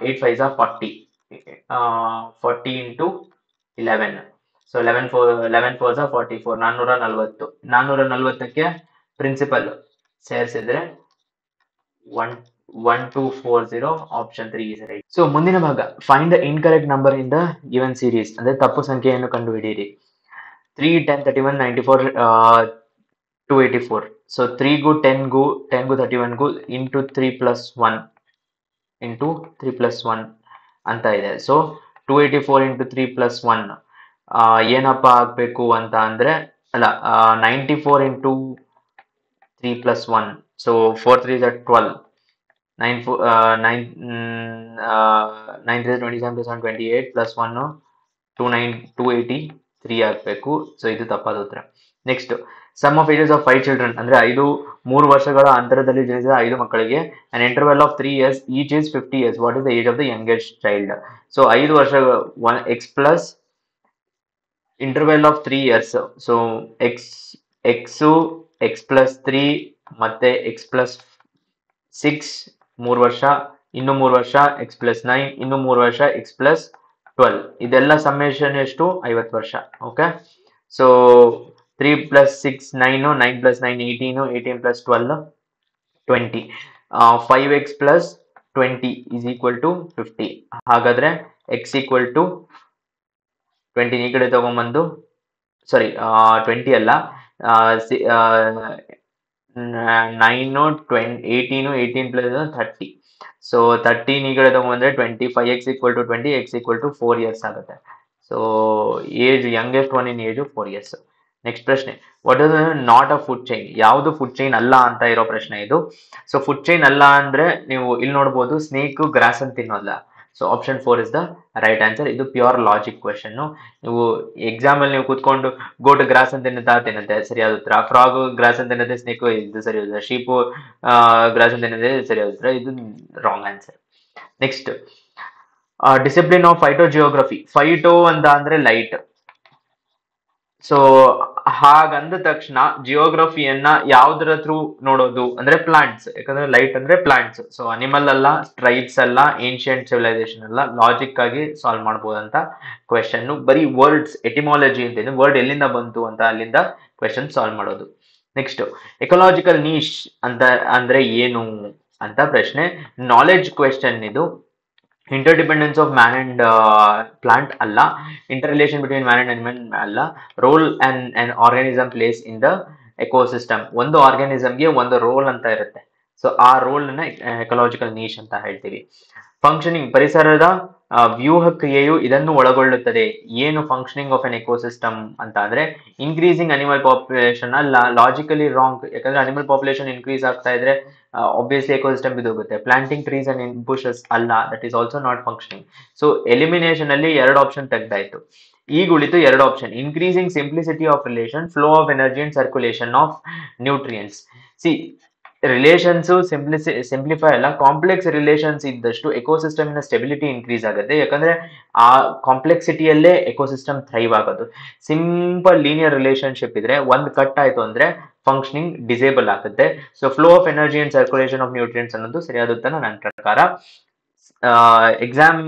8 5s 40, 40 into 11. So 11 4s 44, 440. 440ಕ್ಕೆ ಪ್ರಿನ್ಸಿಪಲ್ ಸೇರಿಸಿದ್ರೆ 1240. Option 3 is right. ಸೊ ಮುಂದಿನ ಭಾಗ, find the incorrect number in the given series ಅಂದ್ರೆ ತಪ್ಪು ಸಂಖ್ಯೆಯನ್ನು ಕಂಡುಹಿಡಿಯಿರಿ. 3 10 31 94 284. ಸೊ 3ಗೂ 10ಗೂ 31ಗೂ ಇಂಟು 3 + 1 ಇಂಟು 3 + 1 ಅಂತ ಇದೆ. ಸೊ 284 ಇಂಟು 3 + 1 ಏನಪ್ಪ ಆಗ್ಬೇಕು ಅಂತ ಅಂದ್ರೆ, ಅಲ್ಲ 94 into 3 + 1. So 4 3s are 12, 9 3s 27 + 1 28 + 1 283 ಆಗ್ಬೇಕು. ಸೊ ಇದು ತಪ್ಪಾದ ಉತ್ತರ. Next, sum of ages of 5 children ಅಂದ್ರೆ 3 ವರ್ಷಗಳ ಅಂತರದಲ್ಲಿ ಜನಿಸಿದ 5 ಮಕ್ಕಳಿಗೆ an interval of 3 years each is 50 years. What is the age of the youngest child? So 5 ವರ್ಷ x plus interval of 3 years. So x plus 3 ಮತ್ತೆ x plus 6 3 ವರ್ಷ, ಇನ್ನು 3 ವರ್ಷ x plus 9, ಇನ್ನು 3 ವರ್ಷ x plus 12. ಇದೆಲ್ಲ ಸಮ್ಮೇಷನ್ ಎಷ್ಟು? 50 ವರ್ಷ. Okay, so 3 + 6 9, 9 + 9 18, 18 + 12 20. 5x + 20 is equal to 50. ಹಾಗಾದ್ರೆ x equal to 20 ಈ ಕಡೆ ತಗೊಂಡ್ಬಂದು, ಸಾರಿ 20 ಅಲ್ಲ, 9 18 18 + 30. ಸೊ 13 ಈ ಕಡೆ ತಗೊಂಡ್ಬಂದ್ರೆ 20. 5x equal to 20, x equal to 4 years ಆಗುತ್ತೆ. So age youngest one in age 4 years. Next ಪ್ರಶ್ನೆ, what is not a food chain? ಯಾವುದು ಫುಡ್ ಚೈನ್ ಅಲ್ಲ ಅಂತ ಇರೋ ಪ್ರಶ್ನೆ ಇದು. ಸೊ ಫುಡ್ ಚೈನ್ ಅಲ್ಲ ಅಂದ್ರೆ ನೀವು ಇಲ್ಲಿ ನೋಡ್ಬೋದು, ಸ್ನೇಕ್ ಗ್ರಾಸ್ ಅಂತ ತಿನ್ನೋಲ್ಲ. So option 4 is the right answer. ಇದು ಪ್ಯೂರ್ ಲಾಜಿಕ್ ಕ್ವೆಶನ್. ನೀವು ಎಕ್ಸಾಮ್ ಅಲ್ಲಿ ನೀವು ಕೂತ್ಕೊಂಡು ಗೋಟ್ ಗ್ರಾಸ್ ಅಂತ ತಿನ್ನುತ್ತೆ, ಸರಿಯಾದ ಉತ್ತರ. ಫ್ರಾಗ್ ಗ್ರಾಸ್ ಅಂತ ತಿನ್ನುತ್ತೆ, ಸ್ನೇಕ್ ಇದು ಸರಿ ಉತ್ತರ. ಶೀಪು ಗ್ರಾಸ್ ಅಂತ ತಿನ್ನುತ್ತೆ, ಸರಿಯಾದ ಉತ್ತರ. ಇದು wrong answer. Next, discipline of phyto geography. Phyto ಅಂತ ಅಂದ್ರೆ ಲೈಟ್, ಸೊ ಹಾಗಂದ ತಕ್ಷಣ ಜಿಯೋಗ್ರಫಿಯನ್ನ ಯಾವ್ದ್ರ ಥ್ರೂ ನೋಡೋದು ಅಂದ್ರೆ ಪ್ಲಾಂಟ್ಸ್, ಯಾಕಂದ್ರೆ ಲೈಟ್ ಅಂದ್ರೆ ಪ್ಲಾಂಟ್ಸ್. ಸೊ ಅನಿಮಲ್ ಅಲ್ಲ, ಟ್ರೈಬ್ಸ್ ಅಲ್ಲ, ಏನ್ಷಿಯಂಟ್ ಸಿವಿಲೈಸೇಷನ್ ಅಲ್ಲ, ಲಾಜಿಕ್ ಆಗಿ ಸಾಲ್ವ್ ಮಾಡ್ಬೋದಂತ ಕ್ವೆಶನ್. ಬರೀ ವರ್ಡ್ಸ್ ಎಟಿಮಾಲಜಿ ಅಂತ ವರ್ಡ್ ಎಲ್ಲಿಂದ ಬಂತು ಅಂತ ಅಲ್ಲಿಂದ ಕ್ವೆಶನ್ ಸಾಲ್ವ್ ಮಾಡೋದು. ನೆಕ್ಸ್ಟ್ ಎಕಲಾಜಿಕಲ್ ನೀಶ್ ಅಂತ ಅಂದ್ರೆ ಏನು ಅಂತ ಪ್ರಶ್ನೆ. ನಾಲೆಡ್ಜ್ ಕ್ವೆಶನ್ ಇದು. Interdependence of man and plant ಅಲ್ಲ, inter relation between man and animal ಅಲ್ಲ, role and organism plays in the ecosystem. ಒಂದು ಆರ್ಗಾನಿಸಮ್ಗೆ ಒಂದು ರೋಲ್ ಅಂತ ಇರುತ್ತೆ. ಸೊ ಆ ರೋಲ್ ನ ಎಕಲಾಜಿಕಲ್ ನೀಶ್ ಅಂತ ಹೇಳ್ತೀವಿ. ಫಂಕ್ಷನಿಂಗ್, ಪರಿಸರದ ವ್ಯೂಹ ಕ್ರಿಯೆಯು ಇದನ್ನು ಒಳಗೊಳ್ಳುತ್ತದೆ. ಏನು ಫಂಕ್ಷನಿಂಗ್ ಆಫ್ ಎನ್ ಎಕೋಸಿಸ್ಟಮ್ ಅಂತ ಅಂದ್ರೆ ಇನ್ಕ್ರೀಸಿಂಗ್ ಅನಿಮಲ್ ಪಾಪ್ಯುಲೇಷನ್ ಅಲ್ಲ, ಲಾಜಿಕಲಿ ರಾಂಗ್. ಯಾಕಂದ್ರೆ ಅನಿಮಲ್ ಪಾಪ್ಯುಲೇಷನ್ ಇನ್ಕ್ರೀಸ್ ಆಗ್ತಾ ಇದ್ರೆ ಆಬ್ವಿಯಸ್ಲಿ ಎಕೋಸಿಸ್ಟಮ್ ಬಿದ್ದೋಗುತ್ತೆ. ಪ್ಲಾಂಟಿಂಗ್ ಟ್ರೀಸ್ ಅಂಡ್ ಬುಷಸ್ ಅಲ್ಲ, that is also not functioning. So elimination ಅಲ್ಲಿ 2 ಆಪ್ಷನ್ ತೆಗ್ದಾಯ್ತು. ಈಗ ಉಳಿತು 2 option. Increasing simplicity of relation, flow of energy and circulation of nutrients. See relations simplify ಅಲ್ಲ, ಕಾಂಪ್ಲೆಕ್ಸ್ ರಿಲೇಷನ್ಸ್ ಇದ್ದಷ್ಟು ಎಕೋಸಿಸ್ಟಮ್ ಸ್ಟೆಬಿಲಿಟಿ ಇನ್ಕ್ರೀಸ್ ಆಗುತ್ತೆ. ಯಾಕಂದ್ರೆ ಆ ಕಾಂಪ್ಲೆಕ್ಸಿಟಿಯಲ್ಲೇ ಎಕೋಸಿಸ್ಟಮ್ ಥ್ರೈವ್ ಆಗೋದು. ಸಿಂಪಲ್ ಲೀನಿಯರ್ ರಿಲೇಶನ್ಶಿಪ್ ಇದ್ರೆ ಒಂದ್ ಕಟ್ ಆಯ್ತು ಅಂದ್ರೆ ಫಂಕ್ಷನಿಂಗ್ ಡಿಸೇಬಲ್ ಆಗುತ್ತೆ. So flow of energy and circulation of nutrients ಅನ್ನೋದು ಸರಿಯಾದ ಉತ್ತರ ನನ್ನ ಪ್ರಕಾರ. ಎಕ್ಸಾಮ್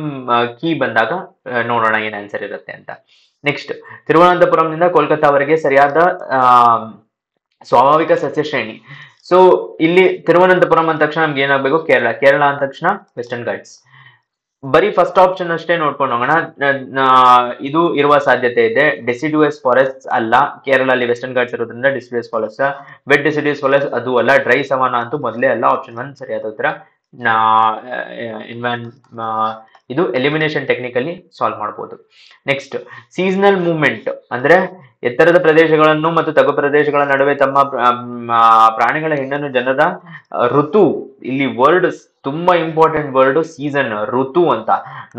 ಕೀ ಬಂದಾಗ ನೋಡೋಣ ಏನ್ ಆನ್ಸರ್ ಇರುತ್ತೆ ಅಂತ. ನೆಕ್ಸ್ಟ್, ತಿರುವನಂತಪುರಂನಿಂದ ಕೋಲ್ಕತ್ತಾವರೆಗೆ ಸರಿಯಾದ ಸ್ವಾಭಾವಿಕ ಸಸ್ಯ ಶ್ರೇಣಿ. ಸೊ ಇಲ್ಲಿ ತಿರುವನಂತಪುರಂ ಅಂದ ತಕ್ಷಣ ನಮ್ಗೆ ಏನಾಗಬೇಕು? ಕೇರಳ. ಕೇರಳ ಅಂದ ತಕ್ಷಣ ವೆಸ್ಟರ್ನ್ ಘಾಟ್ಸ್. ಬರೀ ಫಸ್ಟ್ ಆಪ್ಷನ್ ಅಷ್ಟೇ ನೋಡ್ಕೊಂಡು ಹೋಗೋಣ. ಇದು ಇರುವ ಸಾಧ್ಯತೆ ಇದೆ. ಡೆಸಿಡುಯಸ್ ಫಾರೆಸ್ಟ್ ಅಲ್ಲ, ಕೇರಳಲ್ಲಿ ವೆಸ್ಟರ್ನ್ ಘಾಟ್ಸ್ ಇರೋದ್ರಿಂದ ಡೆಸಿಡುಯಸ್ ಫಾರೆಸ್ಟ್. ವೆಟ್ ಡೆಸಿಡುಯಸ್ ಫಾರೆಸ್ಟ್ ಅದು ಅಲ್ಲ. ಡ್ರೈ ಸವಾನ ಅಂತೂ ಮೊದಲೇ ಅಲ್ಲ. ಆಪ್ಷನ್ 1 ಸರಿಯಾದ ಉತ್ತರ. ಇದು ಎಲಿಮಿನೇಷನ್ ಟೆಕ್ನಿಕಲಿ ಸಾಲ್ವ್ ಮಾಡಬಹುದು. ನೆಕ್ಸ್ಟ್, ಸೀಸನಲ್ ಮೂವ್ಮೆಂಟ್ ಅಂದ್ರೆ ಎತ್ತರದ ಪ್ರದೇಶಗಳನ್ನು ಮತ್ತು ತಗ್ಗು ಪ್ರದೇಶಗಳ ನಡುವೆ ತಮ್ಮ ಪ್ರಾಣಿಗಳ ಹಿಂಡನ್ನು ಜನರ ಋತು. ಇಲ್ಲಿ ವರ್ಡ್ ತುಂಬಾ ಇಂಪಾರ್ಟೆಂಟ್ ವರ್ಡ್ ಸೀಸನ್, ಋತು ಅಂತ.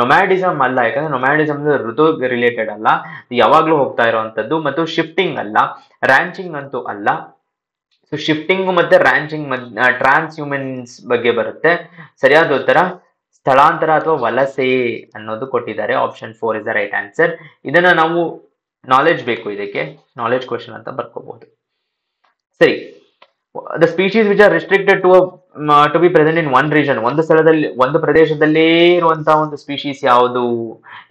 ನೊಮ್ಯಾಡಿಸಮ್ ಅಲ್ಲ, ಯಾಕಂದ್ರೆ ನೊಮ್ಯಾಡಿಸಮ್ ಋತು ರಿಲೇಟೆಡ್ ಅಲ್ಲ, ಯಾವಾಗ್ಲೂ ಹೋಗ್ತಾ ಇರುವಂತದ್ದು. ಮತ್ತು ಶಿಫ್ಟಿಂಗ್ ಅಲ್ಲ, ರ್ಯಾಂಚಿಂಗ್ ಅಂತೂ ಅಲ್ಲ. ಸೊ ಶಿಫ್ಟಿಂಗ್ ಮತ್ತೆ ರ್ಯಾಂಚಿಂಗ್ ಟ್ರಾನ್ಸ್ ಹ್ಯೂಮನ್ಸ್ ಬಗ್ಗೆ ಬರುತ್ತೆ. ಸರಿಯಾದ ಉತ್ತರ ಸ್ಥಳಾಂತರ ಅಥವಾ ವಲಸೆ ಅನ್ನೋದು ಕೊಟ್ಟಿದ್ದಾರೆ. Option 4 is the right answer. ಇದನ್ನ ನಾವು ನಾಲೆಡ್ಜ್ ಬೇಕು, ಇದಕ್ಕೆ ನಾಲೆಡ್ಜ್ ಕ್ವೆಶನ್ ಅಂತ ಬರ್ಕೋಬಹುದು. ಸರಿ, the species which are restricted to be present in one region. ಒಂದು ಸ್ಥಳದಲ್ಲಿ, ಒಂದು ಪ್ರದೇಶದಲ್ಲೇ ಇರುವಂತಹ ಒಂದು ಸ್ಪೀಶೀಸ್ ಯಾವುದು?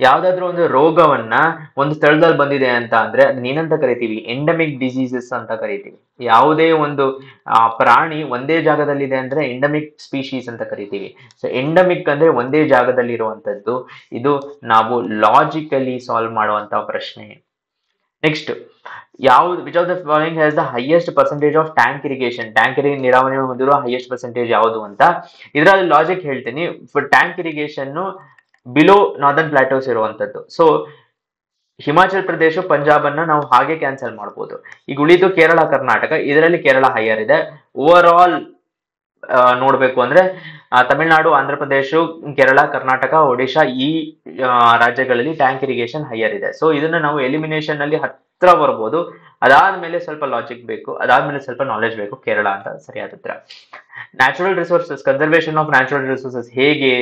ಯಾವ್ದಾದ್ರು ಒಂದು ರೋಗವನ್ನ ಒಂದು ಸ್ಥಳದಲ್ಲಿ ಬಂದಿದೆ ಅಂತ ಅಂದ್ರೆ ಅದನ್ನ ಏನಂತ ಕರಿತೀವಿ? ಎಂಡಮಿಕ್ ಡಿಸೀಸಸ್ ಅಂತ ಕರಿತೀವಿ. ಯಾವುದೇ ಒಂದು ಪ್ರಾಣಿ ಒಂದೇ ಜಾಗದಲ್ಲಿದೆ ಅಂದ್ರೆ ಎಂಡಮಿಕ್ ಸ್ಪೀಶೀಸ್ ಅಂತ ಕರಿತೀವಿ. ಸೊ ಎಂಡಮಿಕ್ ಅಂದ್ರೆ ಒಂದೇ ಜಾಗದಲ್ಲಿ ಇರುವಂತದ್ದು. ಇದು ನಾವು ಲಾಜಿಕಲಿ ಸಾಲ್ವ್ ಮಾಡುವಂತಹ ಪ್ರಶ್ನೆ. ನೆಕ್ಸ್ಟ್, ಯಾವ್ದು which of the following has the highest percentage of tank irrigation? Tank ನೀರಾವರಿ ಹೊಂದಿರುವ ಹೈಯೆಸ್ಟ್ ಪರ್ಸೆಂಟೇಜ್ ಯಾವುದು ಅಂತ. ಇದರಲ್ಲಿ ಲಾಜಿಕ್ ಹೇಳ್ತೀನಿ. ಟ್ಯಾಂಕ್ ಇರಿಗೇಷನ್ ಬಿಲೋ ನಾರ್ದರ್ನ್ ಪ್ಲಾಟೋಸ್ ಇರುವಂತದ್ದು. ಸೊ ಹಿಮಾಚಲ್ ಪ್ರದೇಶ, ಪಂಜಾಬ್ ಅನ್ನ ನಾವು ಹಾಗೆ ಕ್ಯಾನ್ಸಲ್ ಮಾಡಬಹುದು. ಈಗ ಉಳಿದು ಕೇರಳ, ಕರ್ನಾಟಕ. ಇದರಲ್ಲಿ ಕೇರಳ ಹೈಯರ್ ಇದೆ. ಓವರ್ ಆಲ್ ನೋಡ್ಬೇಕು ಅಂದ್ರೆ ತಮಿಳುನಾಡು, ಆಂಧ್ರ ಪ್ರದೇಶ, ಕೇರಳ, ಕರ್ನಾಟಕ, ಒಡಿಶಾ ಈ ರಾಜ್ಯಗಳಲ್ಲಿ ಟ್ಯಾಂಕ್ ಇರಿಗೇಷನ್ ಹೈಯರ್ ಇದೆ. ಸೊ ಇದನ್ನ ನಾವು ಎಲಿಮಿನೇಷನ್ ಅಲ್ಲಿ ಹತ್ರ ಬರ್ಬೋದು. ಅದಾದ್ಮೇಲೆ ಸ್ವಲ್ಪ ಲಾಜಿಕ್ ಬೇಕು, ಅದಾದ್ಮೇಲೆ ಸ್ವಲ್ಪ ನಾಲೆಜ್ ಬೇಕು. ಕೇರಳ ಅಂತ ಸರಿಯಾದ ಉತ್ತರ. Natural resources, conservation of natural resources ಹೇಗೆ?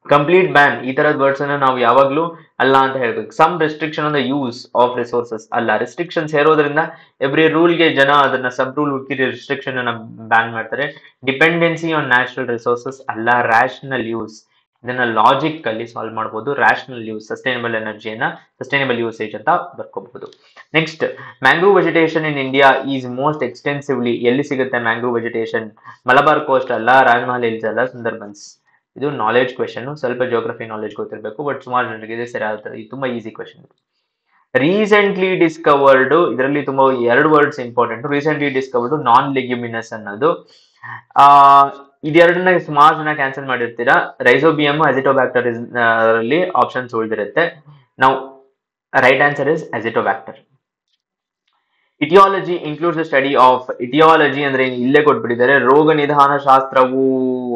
ಕಂಪ್ಲೀಟ್ ಬ್ಯಾನ್, ಈ ತರದ ವರ್ಡ್ಸ್ ಅನ್ನ ನಾವು ಯಾವಾಗ್ಲೂ ಅಲ್ಲ ಅಂತ ಹೇಳ್ಬೇಕು. Some restriction on the use of resources ಅಲ್ಲ. ರೆಸ್ಟ್ರಿಕ್ಷನ್ಸ್ ಹೇರೋದ್ರಿಂದ ಎವ್ರಿ ರೂಲ್ಗೆ ಜನ ಅದನ್ನ ಸಬ್ ರೂಲ್ ಹುಡುಕಿ ರೆಸ್ಟ್ರಿಕ್ಷನ್ ಅನ್ನ ಬ್ಯಾನ್ ಮಾಡ್ತಾರೆ. ಡಿಪೆಂಡೆನ್ಸಿ ಆನ್ ನ್ಯಾಚುರಲ್ ರಿಸೋರ್ಸಸ್ ಅಲ್ಲ. ರ್ಯಾಷನಲ್ ಯೂಸ್, ಇದನ್ನ ಲಾಜಿಕ್ ಅಲ್ಲಿ ಸಾಲ್ವ್ ಮಾಡಬಹುದು. ರ್ಯಾಷನಲ್ ಯೂಸ್, ಸಸ್ಟೈನಬಲ್ ಎನರ್ಜಿಯನ್ನ ಸಸ್ಟೈನಬಲ್ ಯೂಸೇಜ್ ಅಂತ ಬರ್ಕೋಬಹುದು. Next, mangrove vegetation in India is most extensively. ಎಲ್ಲಿ ಸಿಗುತ್ತೆ ಮ್ಯಾಂಗ್ರೂವ್ ವೆಜಿಟೇಷನ್? ಮಲಬಾರ್ ಕೋಸ್ಟ್ ಅಲ್ಲ, ರಾಜಮಹಲ್ ಹಿಲ್ಸ್ ಅಲ್ಲ, ಸುಂದರ್ಬನ್ಸ್. ಇದು ನಾಲೆಡ್ಜ್ ಕ್ವೆಶನ್. ಸ್ವಲ್ಪ ಜಿಯೋಗ್ರಫಿ ನಾಲೆಡ್ಜ್ ಗೊತ್ತಿರಬೇಕು, ಬಟ್ ಸುಮಾರು ಜನರಿಗೆ ಇದೆ ಸರಿಯಾದ. ಇದು ತುಂಬಾ ಈಸಿ ಕ್ವೆಶನ್. ರೀಸೆಂಟ್ಲಿ ಡಿಸ್ಕವರ್ಡ್, ಇದರಲ್ಲಿ ತುಂಬಾ 2 ವರ್ಡ್ಸ್ ಇಂಪಾರ್ಟೆಂಟ್. ರೀಸೆಂಟ್ಲಿ ಡಿಸ್ಕವರ್ಡ್, ನಾನ್ ಲೆಗ್ಯುಮಿನಸ್ ಅನ್ನೋದು. ಇದೆರಡನ್ನ ಸುಮಾರು ಜನ ಕ್ಯಾನ್ಸಲ್ ಮಾಡಿರ್ತೀರಾ. ರೈಸೋಬಿಯಮ್, ಅಜಿಟೋಬ್ಯಾಕ್ಟರ್ ಅಲ್ಲಿ ಆಪ್ಷನ್ಸ್ ಉಳಿದಿರುತ್ತೆ. ನಾವು right answer is Azotobacter. Aetiology includes the study of. Aetiology ಅಂದ್ರೆ ಇಲ್ಲೇ ಕೊಟ್ಬಿಟ್ಟಿದ್ದಾರೆ, ರೋಗ ನಿಧಾನ ಶಾಸ್ತ್ರವು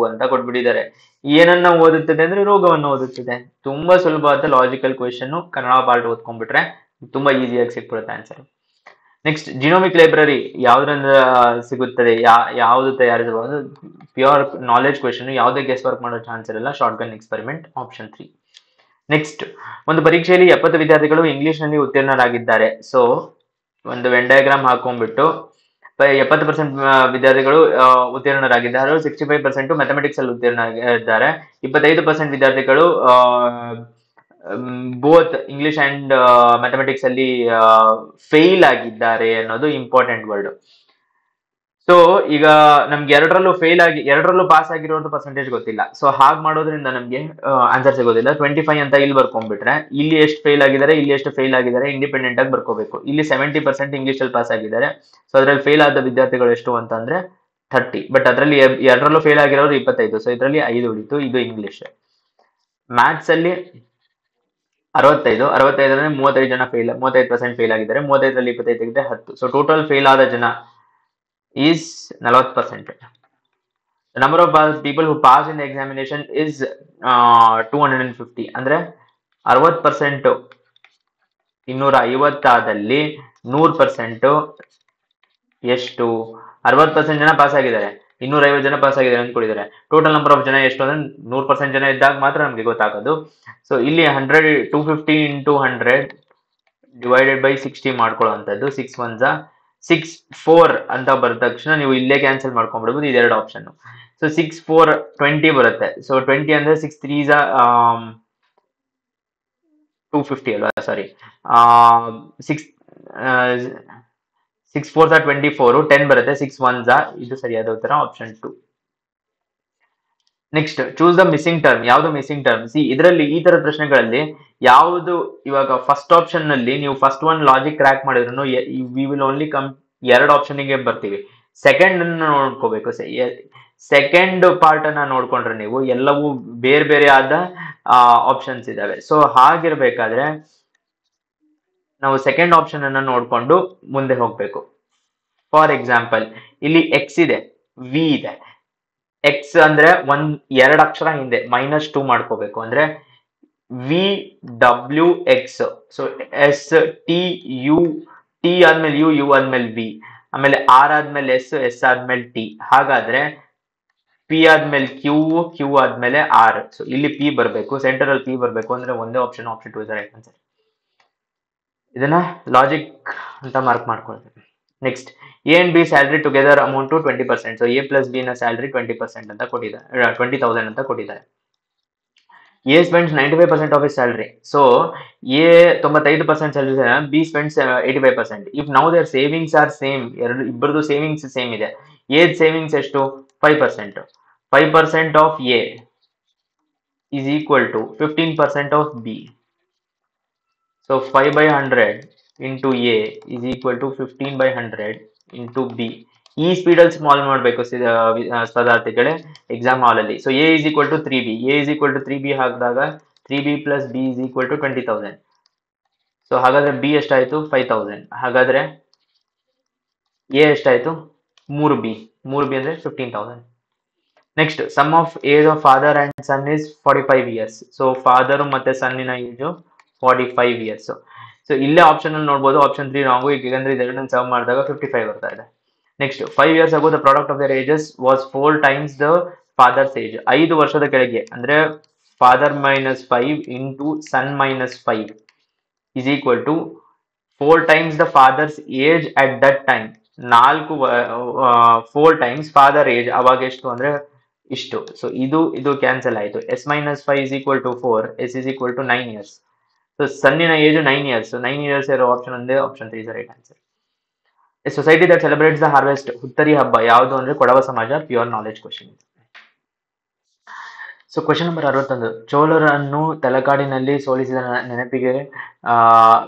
ಅಂತ ಕೊಟ್ಬಿಟ್ಟಿದ್ದಾರೆ. ಏನನ್ನ ಓದುತ್ತದೆ ಅಂದ್ರೆ ರೋಗವನ್ನು ಓದುತ್ತದೆ. ತುಂಬಾ ಸುಲಭವಾದ ಲಾಜಿಕಲ್ ಕ್ವೆಶನ್. ಕನ್ನಡ ಪಾರ್ಟ್ ಓದ್ಕೊಂಡ್ಬಿಟ್ರೆ ತುಂಬಾ ಈಸಿಯಾಗಿ ಸಿಕ್ಬಿಡುತ್ತೆ ಆನ್ಸರ್. ನೆಕ್ಸ್ಟ್, ಜಿನೋಮಿಕ್ ಲೈಬ್ರರಿ ಯಾವ್ದ್ರಿಂದ ಸಿಗುತ್ತದೆ? ಯಾವ್ದು ತಯಾರಿಸಬಹುದು? Pure knowledge question. ಯಾವುದೇ ಗೆಸ್ ವರ್ಕ್ ಮಾಡೋ ಚಾನ್ಸ್ ಇರಲ್ಲ. Short gun experiment. Option 3. Next, ಒಂದು ಪರೀಕ್ಷೆಯಲ್ಲಿ 70 ವಿದ್ಯಾರ್ಥಿಗಳು ಇಂಗ್ಲಿಷ್ ನಲ್ಲಿ ಉತ್ತೀರ್ಣರಾಗಿದ್ದಾರೆ. ಸೊ ಒಂದು ವೆನ್ ಡಯಾಗ್ರಾಮ್ ಹಾಕೊಂಡ್ಬಿಟ್ಟು 70% ವಿದ್ಯಾರ್ಥಿಗಳು ಉತ್ತೀರ್ಣರಾಗಿದ್ದಾರೆ, 65% ಮ್ಯಾಥಮೆಟಿಕ್ಸ್ ಅಲ್ಲಿ ಉತ್ತೀರ್ಣರಾಗಿದ್ದಾರೆ, 25% ವಿದ್ಯಾರ್ಥಿಗಳು ಬೋತ್ ಇಂಗ್ಲಿಷ್ ಅಂಡ್ ಮ್ಯಾಥಮೆಟಿಕ್ಸ್ ಅಲ್ಲಿ ಫೇಲ್ ಆಗಿದ್ದಾರೆ ಅನ್ನೋದು ಇಂಪಾರ್ಟೆಂಟ್ ವರ್ಡ್. ಸೊ ಈಗ ನಮ್ಗೆ ಎರಡರಲ್ಲೂ ಪಾಸ್ ಆಗಿರೋದು ಪರ್ಸೆಂಟೇಜ್ ಗೊತ್ತಿಲ್ಲ. ಸೊ ಹಾಗೆ ಮಾಡೋದ್ರಿಂದ ನಮ್ಗೆ ಆನ್ಸರ್ ಸಿಗೋದಿಲ್ಲ. 25 ಅಂತ ಇಲ್ಲಿ ಬರ್ಕೊಂಡ್ಬಿಟ್ರೆ ಇಲ್ಲಿ ಎಷ್ಟು ಫೇಲ್ ಆಗಿದ್ದಾರೆ, ಇಲ್ಲಿ ಎಷ್ಟು ಫೇಲ್ ಆಗಿದ್ದಾರೆ ಇಂಡಿಪೆಂಡೆಂಟ್ ಆಗಿ ಬರ್ಕೋಬೇಕು. ಇಲ್ಲಿ 70% ಇಂಗ್ಲಿಷ್ ಅಲ್ಲಿ ಪಾಸ್ ಆಗಿದ್ದಾರೆ. ಸೊ ಅದ್ರಲ್ಲಿ ಫೇಲ್ ಆದ ವಿದ್ಯಾರ್ಥಿಗಳು ಎಷ್ಟು ಅಂತಂದ್ರೆ 30. ಬಟ್ ಅದರಲ್ಲಿ ಎರಡರಲ್ಲೂ ಫೇಲ್ ಆಗಿರೋರು 25. ಸೊ ಇದರಲ್ಲಿ 5 ಉಳಿತು. ಇದು ಇಂಗ್ಲಿಷ್. ಮ್ಯಾಥ್ಸ್ ಅಲ್ಲಿ 65 65ರಲ್ಲಿ 35% ಫೇಲ್ ಆಗಿದ್ದಾರೆ. 35ರಲ್ಲಿ 25 ತೆಗೆದ್ರೆ 10. ಸೊ ಟೋಟಲ್ ಫೇಲ್ ಆದ ಜನ is 40%. The number of people who pass in the examination is 250. ಅಂದ್ರೆ 60% 250 ಆದಲ್ಲಿ 100% ಎಷ್ಟು? 60% ಜನ ಪಾಸ್ ಆಗಿದ್ದಾರೆ, 250 ಜನ ಪಾಸ್ ಆಗಿದ್ದಾರೆ ಅಂದ್ಕೊಂಡಿದ್ದಾರೆ. ಟೋಟಲ್ ನಂಬರ್ ಆಫ್ ಜನ ಎಷ್ಟು ಅಂದ್ರೆ 100% ಜನ ಇದ್ದಾಗ ಮಾತ್ರ ನಮ್ಗೆ ಗೊತ್ತಾಗೋದು. ಸೊ ಇಲ್ಲಿ 250 into 100 ಡಿವೈಡೆಡ್ ಬೈ 60 ಮಾಡ್ಕೊಳ್ಳುವಂಥದ್ದು. 6 1s 64 ಅಂತ ಬರೆದ ತಕ್ಷಣ ನೀವು ಇಲ್ಲೇ ಕ್ಯಾನ್ಸಲ್ ಮಾಡ್ಕೊಂಡ್ಬಿಡ್ಬೋದು. ಇದೆರಡು ಆಪ್ಷನ್. ಸೊ 6 4 20 ಬರುತ್ತೆ. ಸೊ 20 ಅಂದ್ರೆ 6 3s 250 ಅಲ್ವಾ? ಸಾರಿ, 6 4s 24, 10 ಬರುತ್ತೆ. 6 1s ಇದು ಸರಿಯಾದ ಉತ್ತರ, option 2. Next, choose the missing term. ಯಾವುದು ಮಿಸ್ಸಿಂಗ್ ಟರ್ಮ್? ಇದರಲ್ಲಿ ಈ ತರದ ಪ್ರಶ್ನೆಗಳಲ್ಲಿ ಯಾವುದು, ಇವಾಗ ಫಸ್ಟ್ ಆಪ್ಷನ್ ನಲ್ಲಿ ನೀವು ಫಸ್ಟ್ ಒನ್ ಲಾಜಿಕ್ ಕ್ರ್ಯಾಕ್ ಮಾಡಿದ್ರು ವಿ ವಿಲ್ ಓನ್ಲಿ ಕಮ್ ಎರಡು ಆಪ್ಷನ್ ಗೆ ಬರ್ತೀವಿ. ಸೆಕೆಂಡ್ ಅನ್ನ ನೋಡ್ಕೋಬೇಕು. ಸೆಕೆಂಡ್ ಪಾರ್ಟ್ ಅನ್ನ ನೋಡ್ಕೊಂಡ್ರೆ ನೀವು ಎಲ್ಲವೂ ಬೇರೆ ಬೇರೆ ಆದ ಆಪ್ಷನ್ಸ್ ಇದಾವೆ. ಸೊ ಹಾಗಿರ್ಬೇಕಾದ್ರೆ ನಾವು ಸೆಕೆಂಡ್ ಆಪ್ಷನ್ ಅನ್ನ ನೋಡ್ಕೊಂಡು ಮುಂದೆ ಹೋಗ್ಬೇಕು. ಫಾರ್ ಎಕ್ಸಾಂಪಲ್, ಇಲ್ಲಿ ಎಕ್ಸ್ ಇದೆ, ವಿ ಇದೆ. ಎಕ್ಸ್ ಅಂದ್ರೆ ಎರಡು ಅಕ್ಷರ ಹಿಂದೆ -2 ಮಾಡ್ಕೋಬೇಕು. ಅಂದ್ರೆ V W X. So S T U, T ಆದ್ಮೇಲೆ ಯು, ಯು ಆದ್ಮೇಲೆ ವಿ, ಆಮೇಲೆ ಆರ್ ಆದ್ಮೇಲೆ ಎಸ್, ಎಸ್ ಆದ್ಮೇಲೆ ಟಿ. ಹಾಗಾದ್ರೆ ಪಿ ಆದ್ಮೇಲೆ ಕ್ಯೂ, ಕ್ಯೂ ಆದ್ಮೇಲೆ ಆರ್. ಸೊ ಇಲ್ಲಿ ಪಿ ಬರಬೇಕು, ಸೆಂಟರ್ ಅಲ್ಲಿ ಪಿ ಬರಬೇಕು. ಅಂದ್ರೆ ಒಂದೇ option, option 2 is right answer. ಇದನ್ನ ಲಾಜಿಕ್ ಅಂತ ಮಾರ್ಕ್ ಮಾಡ್ಕೊಳ್ತೇವೆ. Next, A and B salary together amount 20%. So A plus B ನ ಸ್ಯಾಲರಿ 20% ಅಂತ ಕೊಟ್ಟಿದ್ದಾರೆ, 20,000 ಅಂತ ಕೊಟ್ಟಿದ್ದಾರೆ. A spends 95% of his salary. So A 95% salary, B spends 85%. If now their savings are same, ಇಬ್ಬರದು ಸೇವಿಂಗ್ಸ್ ಸೇಮ್ ಇದೆ. ಎ ಸೇವಿಂಗ್ಸ್ ಎಷ್ಟು? 5%. 5% of A is equal to 15% of B. So 5/100 into A is equal to 15/100 into B. ಈ ಸ್ಪೀಡ್ ಅಲ್ಲಿ ಸ್ಮಾಲ್ ಮಾಡಬೇಕು ಸ್ಪರ್ಧಾರ್ಥಿಗಳೇ ಎಕ್ಸಾಮ್ ಹಾಲ್ ಅಲ್ಲಿ. So A is equal to 3B. A is equal to 3B ಹಾಕಿದಾಗ 3B plus B is equal to 20,000. So ಹಾಗಾದ್ರೆ ಬಿ ಎಷ್ಟಾಯ್ತು? 5,000. ಹಾಗಾದ್ರೆ ಎ ಎಷ್ಟಾಯ್ತು? 3B. 3B ಅಂದ್ರೆ 15,000. Next, sum of age of father and son is 45 years. So father ಮತ್ತೆ ಸನ್ನಿನ ಏಜ್ 45 years. ಸೊ ಇಲ್ಲೇ ಆಪ್ಷನ್ ಅಲ್ಲಿ ನೋಡಬಹುದು, ಆಪ್ಷನ್ 3 ರಾಂಗು, ಯಾಕಂದ್ರೆ ಇದೆರಡನ್ನ ಸರ್ವ್ ಮಾಡಿದಾಗ 55 ಬರ್ತಾ ಇದೆ. Next, 5 years ago the product of their ages was 4 times the father's age. 5 ವರ್ಷದ ಕೆಳಗೆ ಅಂದ್ರೆ father -5 into son -5 is equal to 4 times the father's age at that time. 4 times father age ಅವಾಗ ಎಷ್ಟು ಅಂದ್ರೆ ಇಷ್ಟು. ಸೊ ಇದು ಕ್ಯಾನ್ಸಲ್ ಆಯ್ತು. s -5 is equal to 4, s is equal to 9 years. So ಸನ್ನಿನ ಏಜ್ 9 years. 9 years ಇರೋ ಆಪ್ಷನ್ ಅಂದ್ರೆ option 3 is right answer. A society that celebrates the harvest. Huthari ಹಬ್ಬ ಯಾವುದು ಅಂದ್ರೆ ಕೊಡವ ಸಮಾಜ. Pure knowledge question. So question number 61. ಚೋಳರನ್ನು ತಲಕಾಡಿನಲ್ಲಿ ಸೋಲಿಸಿದ ನೆನಪಿಗೆ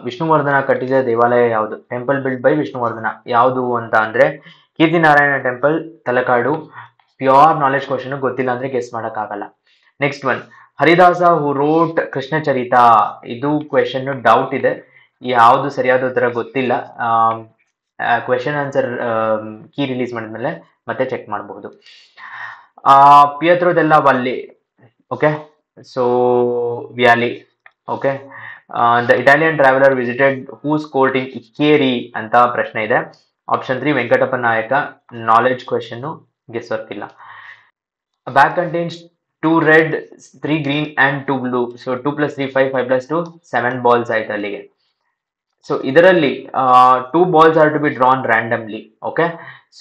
ವಿಷ್ಣುವರ್ಧನ ಕಟ್ಟಿಸಿದ ದೇವಾಲಯ ಯಾವುದು? Temple build by Vishnuvardhana. ಯಾವುದು ಅಂತ ಅಂದ್ರೆ Kirtinarayana temple, Talakad. Pure knowledge question, ಗೊತ್ತಿಲ್ಲ ಅಂದ್ರೆ ಗೆಸ್ ಮಾಡಕ್ ಆಗಲ್ಲ. Next one, Haridasa who wrote Krishna ಚರಿತ. ಇದು ಕ್ವೆಶನ್ ಡೌಟ್ ಇದೆ, ಯಾವುದು ಸರಿಯಾದ ಉತ್ತರ ಗೊತ್ತಿಲ್ಲ. ಕ್ವೆಶನ್ ಆನ್ಸರ್ ಕೀ ರಿಲೀಸ್ ಮಾಡಿದ್ಮೇಲೆ ಮತ್ತೆ ಚೆಕ್ ಮಾಡಬಹುದು. Pietro Della Valle, okay. So Valle, okay. The Italian traveller visited whose court in Ikkeri ಅಂತ ಪ್ರಶ್ನೆ ಇದೆ. Option 3 Venkatappa Nayaka. Knowledge question, guess work ಇಲ್ಲ. Bag contains 2 red, 3 green and 2 blue. So 2 plus 3 5, 5 plus 2 7 balls ಆಯ್ತು ಅಲ್ಲಿಗೆ. ಸೊ ಇದರಲ್ಲಿ 2 balls are to be drawn randomly. Okay,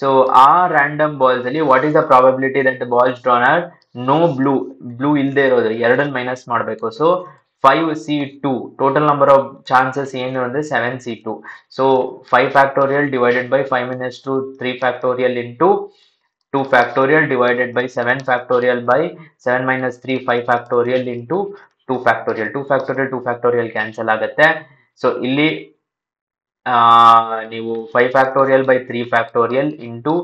so ಆ random balls ಅಲ್ಲಿ what is the probability that the balls drawn are no blue ಇಲ್ಲದೆ ಇರೋದು ಎರಡನ್ನ ಮೈನಸ್ ಮಾಡಬೇಕು. So 5c2 total number of chances ಏನು ಅಂದ್ರೆ 7c2. so 5 factorial divided by 5 minus 2 3 factorial into 2 factorial divided by 7 factorial by 7 minus 3 5 factorial into 2 factorial 2 factorial 2 factorial cancel ಆಗುತ್ತೆ. ಸೊ ಇಲ್ಲಿ ನೀವು 5 factorial by 3 factorial into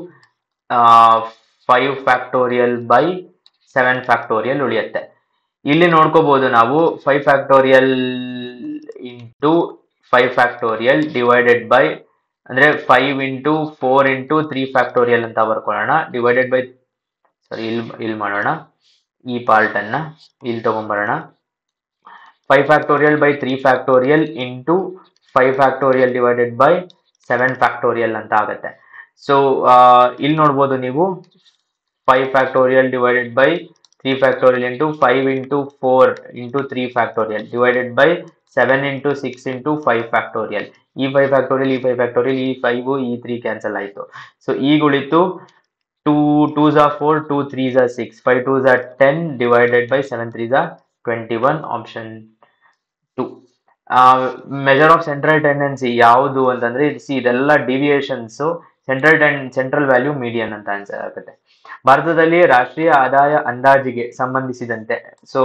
5 factorial by 7 factorial ಉಳಿಯುತ್ತೆ. ಇಲ್ಲಿ ನೋಡ್ಕೋಬಹುದು ನಾವು 5 factorial into 5 factorial divided by ಅಂದ್ರೆ 5 into 4 into 3 factorial ಅಂತ ಬರ್ಕೊಳ್ಳೋಣ divided by ಸಾರಿ ಇಲ್ಲಿ ಮಾಡೋಣ ಈ ಪಾರ್ಟ್ ಅನ್ನ ಇಲ್ಲಿ ತಗೊಂಡ್ಬರೋಣ 5 factorial by 3 factorial into 5 factorial divided by 7 factorial ಅಂತ ಆಗುತ್ತೆ. ಸೊ ಇಲ್ಲಿ ನೋಡ್ಬೋದು ನೀವು 5 factorial divided by 3 factorial into 5 into 4 into 3 factorial divided by 7 into 6 into 5 factorial. ಈ 5 factorial ಈ 5 factorial ಈ 5 ಈ 3 ಕ್ಯಾನ್ಸಲ್ ಆಯ್ತು. ಸೊ ಈಗ ಉಳಿತು 2 2s are 4 2 3s are 6 5 2s are 10 divided by 7 3s are 21 option 2. Measure of central tendency ಯಾವುದು ಅಂತಂದ್ರೆ ಇದೆಲ್ಲ ಡಿವಿಯೇಷನ್ಸ್ ಸೆಂಟ್ರಲ್ ವ್ಯಾಲ್ಯೂ ಮೀಡಿಯನ್ ಅಂತ ಆನ್ಸರ್ ಆಗುತ್ತೆ. ಭಾರತದಲ್ಲಿ ರಾಷ್ಟ್ರೀಯ ಆದಾಯ ಅಂದಾಜಿಗೆ ಸಂಬಂಧಿಸಿದಂತೆ ಸೊ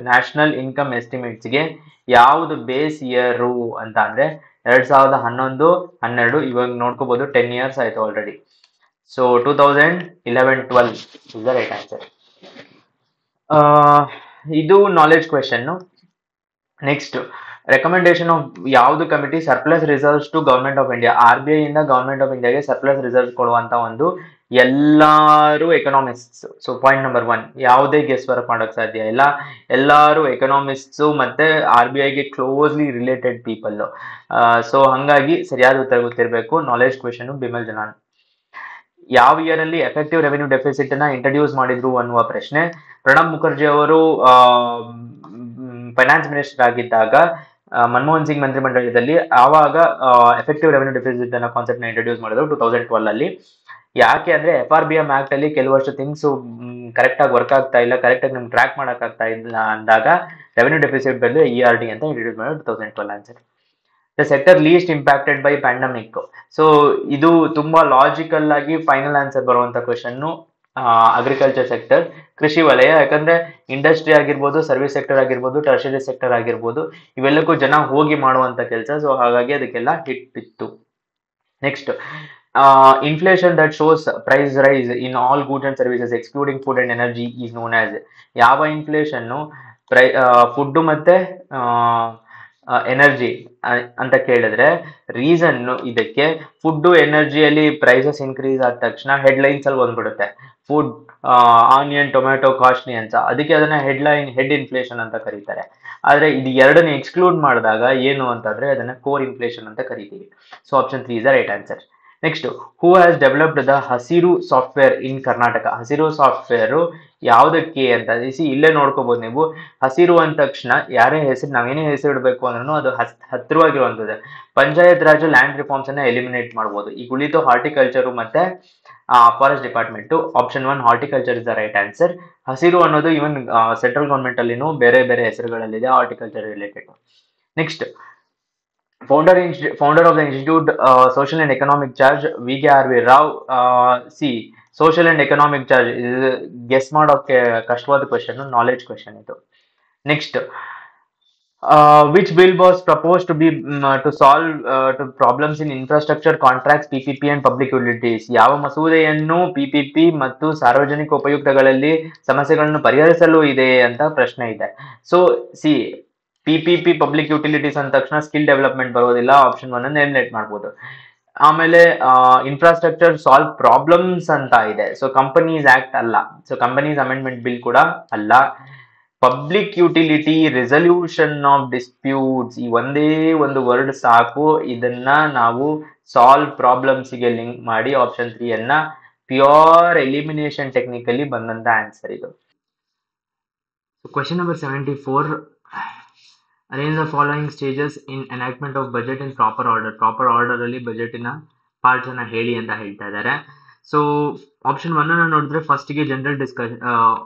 ನ್ಯಾಷನಲ್ ಇನ್ಕಮ್ ಎಸ್ಟಿಮೇಟ್ಸ್ಗೆ ಯಾವುದು ಬೇಸ್ ಇಯರ್ ಅಂತ ಅಂದ್ರೆ 2011 12 ಇವಾಗ ನೋಡ್ಕೋಬಹುದು 10 years ಆಯ್ತು already. So 2011-12 is the right answer. ಇದು knowledge question. Next recommendation of ಯಾವುದು committee surplus reserves to government of India RBI ಇಂದ ಗವರ್ಮೆಂಟ್ ಆಫ್ ಇಂಡಿಯಾಗೆ ಸರ್ಪ್ಲಸ್ ರಿಸರ್ವ್ಸ್ ಕೊಡುವಂತ ಒಂದು ಎಲ್ಲಾರು ಎಕನಾಮಿಸ್ಟ್ಸ್. ಸೊ ಪಾಯಿಂಟ್ ನಂಬರ್ 1 ಯಾವುದೇ ಗೆಸ್ ವರ್ಕ್ ಮಾಡೋಕೆ ಸಾಧ್ಯ ಇಲ್ಲ, ಎಲ್ಲಾರು ಎಕನಾಮಿಸ್ಟ್ಸ್ ಮತ್ತೆ RBI ಗೆ ಕ್ಲೋಸ್ಲಿ ರಿಲೇಟೆಡ್ ಪೀಪಲ್. ಸೊ ಹಂಗಾಗಿ ಸರಿಯಾದ ಉತ್ತರ ಗೊತ್ತಿರಬೇಕು. Knowledge question Bimal Jalan. ಯಾವ ಇಯರ್ ಅಲ್ಲಿ ಎಫೆಕ್ಟಿವ್ ರೆವೆನ್ಯೂ ಡೆಫಿಸಿಟ್ ನ ಇಂಟ್ರಡ್ಯೂಸ್ ಮಾಡಿದ್ರು ಅನ್ನುವ ಪ್ರಶ್ನೆ. ಪ್ರಣಬ್ ಮುಖರ್ಜಿ ಅವರು ಫೈನಾನ್ಸ್ ಮಿನಿಸ್ಟರ್ ಆಗಿದ್ದಾಗ ಮನಮೋಹನ್ ಸಿಂಗ್ ಮಂತ್ರಿಮಂಡಲದಲ್ಲಿ ಆವಾಗ ಎಫೆಕ್ಟಿವ್ ರೆವೆನ್ಯೂ ಡೆಫಿಸಿಟ್ ಅನ್ನೋ ಕಾನ್ಸೆಪ್ಟ್ ನ ಇಂಟ್ರಡ್ಯೂಸ್ ಮಾಡಿದ್ರು 2012 ಅಲ್ಲಿ. ಯಾಕೆ ಅಂದ್ರೆ FRBM ಆಕ್ಟ್ ಅಲ್ಲಿ ಕೆಲವಷ್ಟು ಥಿಂಗ್ಸ್ ಕರೆಕ್ಟ್ ಆಗಿ ವರ್ಕ್ ಆಗ್ತಾ ಇಲ್ಲ, ಕರೆಕ್ಟ್ ಆಗಿ ನಮ್ಗೆ ಟ್ರ್ಯಾಕ್ ಮಾಡಕ್ ಆಗ್ತಾ ಇಲ್ಲ ಅಂದಾಗ ರೆವೆನ್ಯೂ ಡೆಫಿಸಿಟ್ ಬದಲು ERD ಅಂತ ಇಂಟ್ರಡ್ಯೂಸ್ ಮಾಡಿದ್ರು 2012 answer. The sector least impacted by pandemic. So ಇದು ತುಂಬಾ ಲಾಜಿಕಲ್ ಆಗಿ ಫೈನಲ್ ಆನ್ಸರ್ ಬರುವಂತ ಕ್ವೆಶನ್. ಅಗ್ರಿಕಲ್ಚರ್ ಸೆಕ್ಟರ್, ಕೃಷಿ ವಲಯ. ಯಾಕಂದ್ರೆ ಇಂಡಸ್ಟ್ರಿ ಆಗಿರ್ಬೋದು, ಸರ್ವಿಸ್ ಸೆಕ್ಟರ್ ಆಗಿರ್ಬೋದು, ಟರ್ಷರಿ ಸೆಕ್ಟರ್ ಆಗಿರ್ಬೋದು, ಇವೆಲ್ಲಕ್ಕೂ ಜನ ಹೋಗಿ ಮಾಡುವಂತ ಕೆಲಸ. ಸೊ ಹಾಗಾಗಿ ಅದಕ್ಕೆಲ್ಲ ಹಿಟ್ ಇತ್ತು. Next inflation that shows price rise in all goods and services excluding food and energy is known as. ಯಾವ ಇನ್ಫ್ಲೇಷನ್ ಫುಡ್ ಮತ್ತೆ ಎನರ್ಜಿ ಅಂತ ಕೇಳಿದ್ರೆ ರೀಸನ್ ಇದಕ್ಕೆ ಫುಡ್ ಎನರ್ಜಿಯಲ್ಲಿ ಪ್ರೈಸಸ್ ಇನ್ಕ್ರೀಸ್ ಆದ ತಕ್ಷಣ ಹೆಡ್ಲೈನ್ಸ್ ಅಲ್ಲಿ ಬಂದ್ಬಿಡುತ್ತೆ ಫುಡ್ ಆನಿಯನ್ ಟೊಮ್ಯಾಟೊ ಕಾಸ್ಟ್ಲಿ ಅಂತ, ಅದಕ್ಕೆ ಅದನ್ನ ಹೆಡ್ ಇನ್ಫ್ಲೇಷನ್ ಅಂತ ಕರೀತಾರೆ. ಆದ್ರೆ ಇದು ಎರಡನ್ನ ಎಕ್ಸ್ಕ್ಲೂಡ್ ಮಾಡಿದಾಗ ಏನು ಅಂತಂದ್ರೆ ಅದನ್ನ ಕೋರ್ ಇನ್ಫ್ಲೇಷನ್ ಅಂತ ಕರಿತೀವಿ. So option 3 is the right answer. Next who has developed the ಹಸಿರು ಸಾಫ್ಟ್ವೇರ್ ಇನ್ ಕರ್ನಾಟಕ. ಹಸಿರು ಸಾಫ್ಟ್ವೇರ್ ಯಾವುದಕ್ಕೆ ಅಂತ ಇಲ್ಲೇ ನೋಡ್ಕೋಬಹುದು ನೀವು. ಹಸಿರು ಅಂದ ತಕ್ಷಣ ಯಾರೇ ಹೆಸರು ನಾವೇನೇ ಹೆಸರು ಇಡಬೇಕು ಅಂದ್ರೂ ಅದು ಹತ್ತಿರವಾಗಿರುವಂತದ್ದು. ಪಂಚಾಯತ್ ರಾಜ್ ಲ್ಯಾಂಡ್ ರಿಫಾರ್ಮ್ಸ್ ಅನ್ನ ಎಲಿಮಿನೇಟ್ ಮಾಡಬಹುದು. ಈಗ ಉಳಿತು ಹಾರ್ಟಿಕಲ್ಚರ್ ಮತ್ತೆ forest department. Option 1 horticulture is the right answer. ಹಸಿರು ಅನ್ನೋದು ಇವನ್ ಸೆಂಟ್ರಲ್ ಗವರ್ಮೆಂಟ್ ಅಲ್ಲಿನೂ ಬೇರೆ ಬೇರೆ ಹೆಸರುಗಳಲ್ಲಿದೆ horticulture related. Next founder of the institute social and economic charge VKRV Rao. Social and economic charge guess ಮಾಡೋಕೆ ಕಷ್ಟವಾದ ಕ್ವೆಶನ್, ನಾಲೆಡ್ಜ್ ಕ್ವೆಶನ್ ಇದು. Next which bill was proposed to be to solve to problems in infrastructure contracts PPP and public utilities. ಯಾವ ಮಸೂದೆಯನ್ನು PPP ಮತ್ತು ಸಾರ್ವಜನಿಕ ಉಪಯುಕ್ತಗಳಲ್ಲಿ ಸಮಸ್ಯೆಗಳನ್ನು ಪರಿಹರಿಸಲು ಇದೆ ಅಂತ ಪ್ರಶ್ನೆ ಇದೆ. ಸೊ PPP ಪಬ್ಲಿಕ್ ಯುಟಿಲಿಟೀಸ್ ಅಂದ ತಕ್ಷಣ ಸ್ಕಿಲ್ ಡೆವಲಪ್ಮೆಂಟ್ ಬರೋದಿಲ್ಲ, ಆಪ್ಷನ್ 1 ಅನ್ನು ಎಲಿಮಿನೇಟ್ ಮಾಡಬಹುದು. ಆಮೇಲೆ ಇನ್ಫ್ರಾಸ್ಟ್ರಕ್ಚರ್ ಸಾಲ್ವ್ ಪ್ರಾಬ್ಲಮ್ಸ್ ಅಂತ ಇದೆ. ಸೊ ಕಂಪನೀಸ್ ಆಕ್ಟ್ ಅಲ್ಲ, ಸೊ ಕಂಪನೀಸ್ ಅಮೆಂಡ್ಮೆಂಟ್ ಬಿಲ್ ಕೂಡ ಅಲ್ಲ. Public utility resolution of disputes ಈ ಒಂದೇ ಒಂದು ವರ್ಡ್ ಸಾಕು. ಇದನ್ನ ನಾವು ಸಾಲ್ವ್ ಪ್ರಾಬ್ಲಮ್ಸ್ ಗೆ ಲಿಂಕ್ ಮಾಡಿ ಆಪ್ಷನ್ 3 ಅನ್ನ ಪ್ಯೂರ್ ಎಲಿಮಿನೇಷನ್ ಟೆಕ್ನಿಕಲಿ ಬಂದಂತ ಆನ್ಸರ್ ಇದು. Question number 74. Arrange the following stages in enactment of budget in proper order. Proper order ಅಲ್ಲಿ ಬಜೆಟ್ ನ ಪಾರ್ಟ್ಸ್ ಅನ್ನ ಹೇಳಿ ಅಂತ ಹೇಳ್ತಾ ಇದ್ದಾರೆ. ಸೊ ಆಪ್ಷನ್ 1 ಅನ್ನ ನೋಡಿದ್ರೆ ಫಸ್ಟ್ ಗೆ ಜನರಲ್ ಡಿಸ್ಕಷನ್,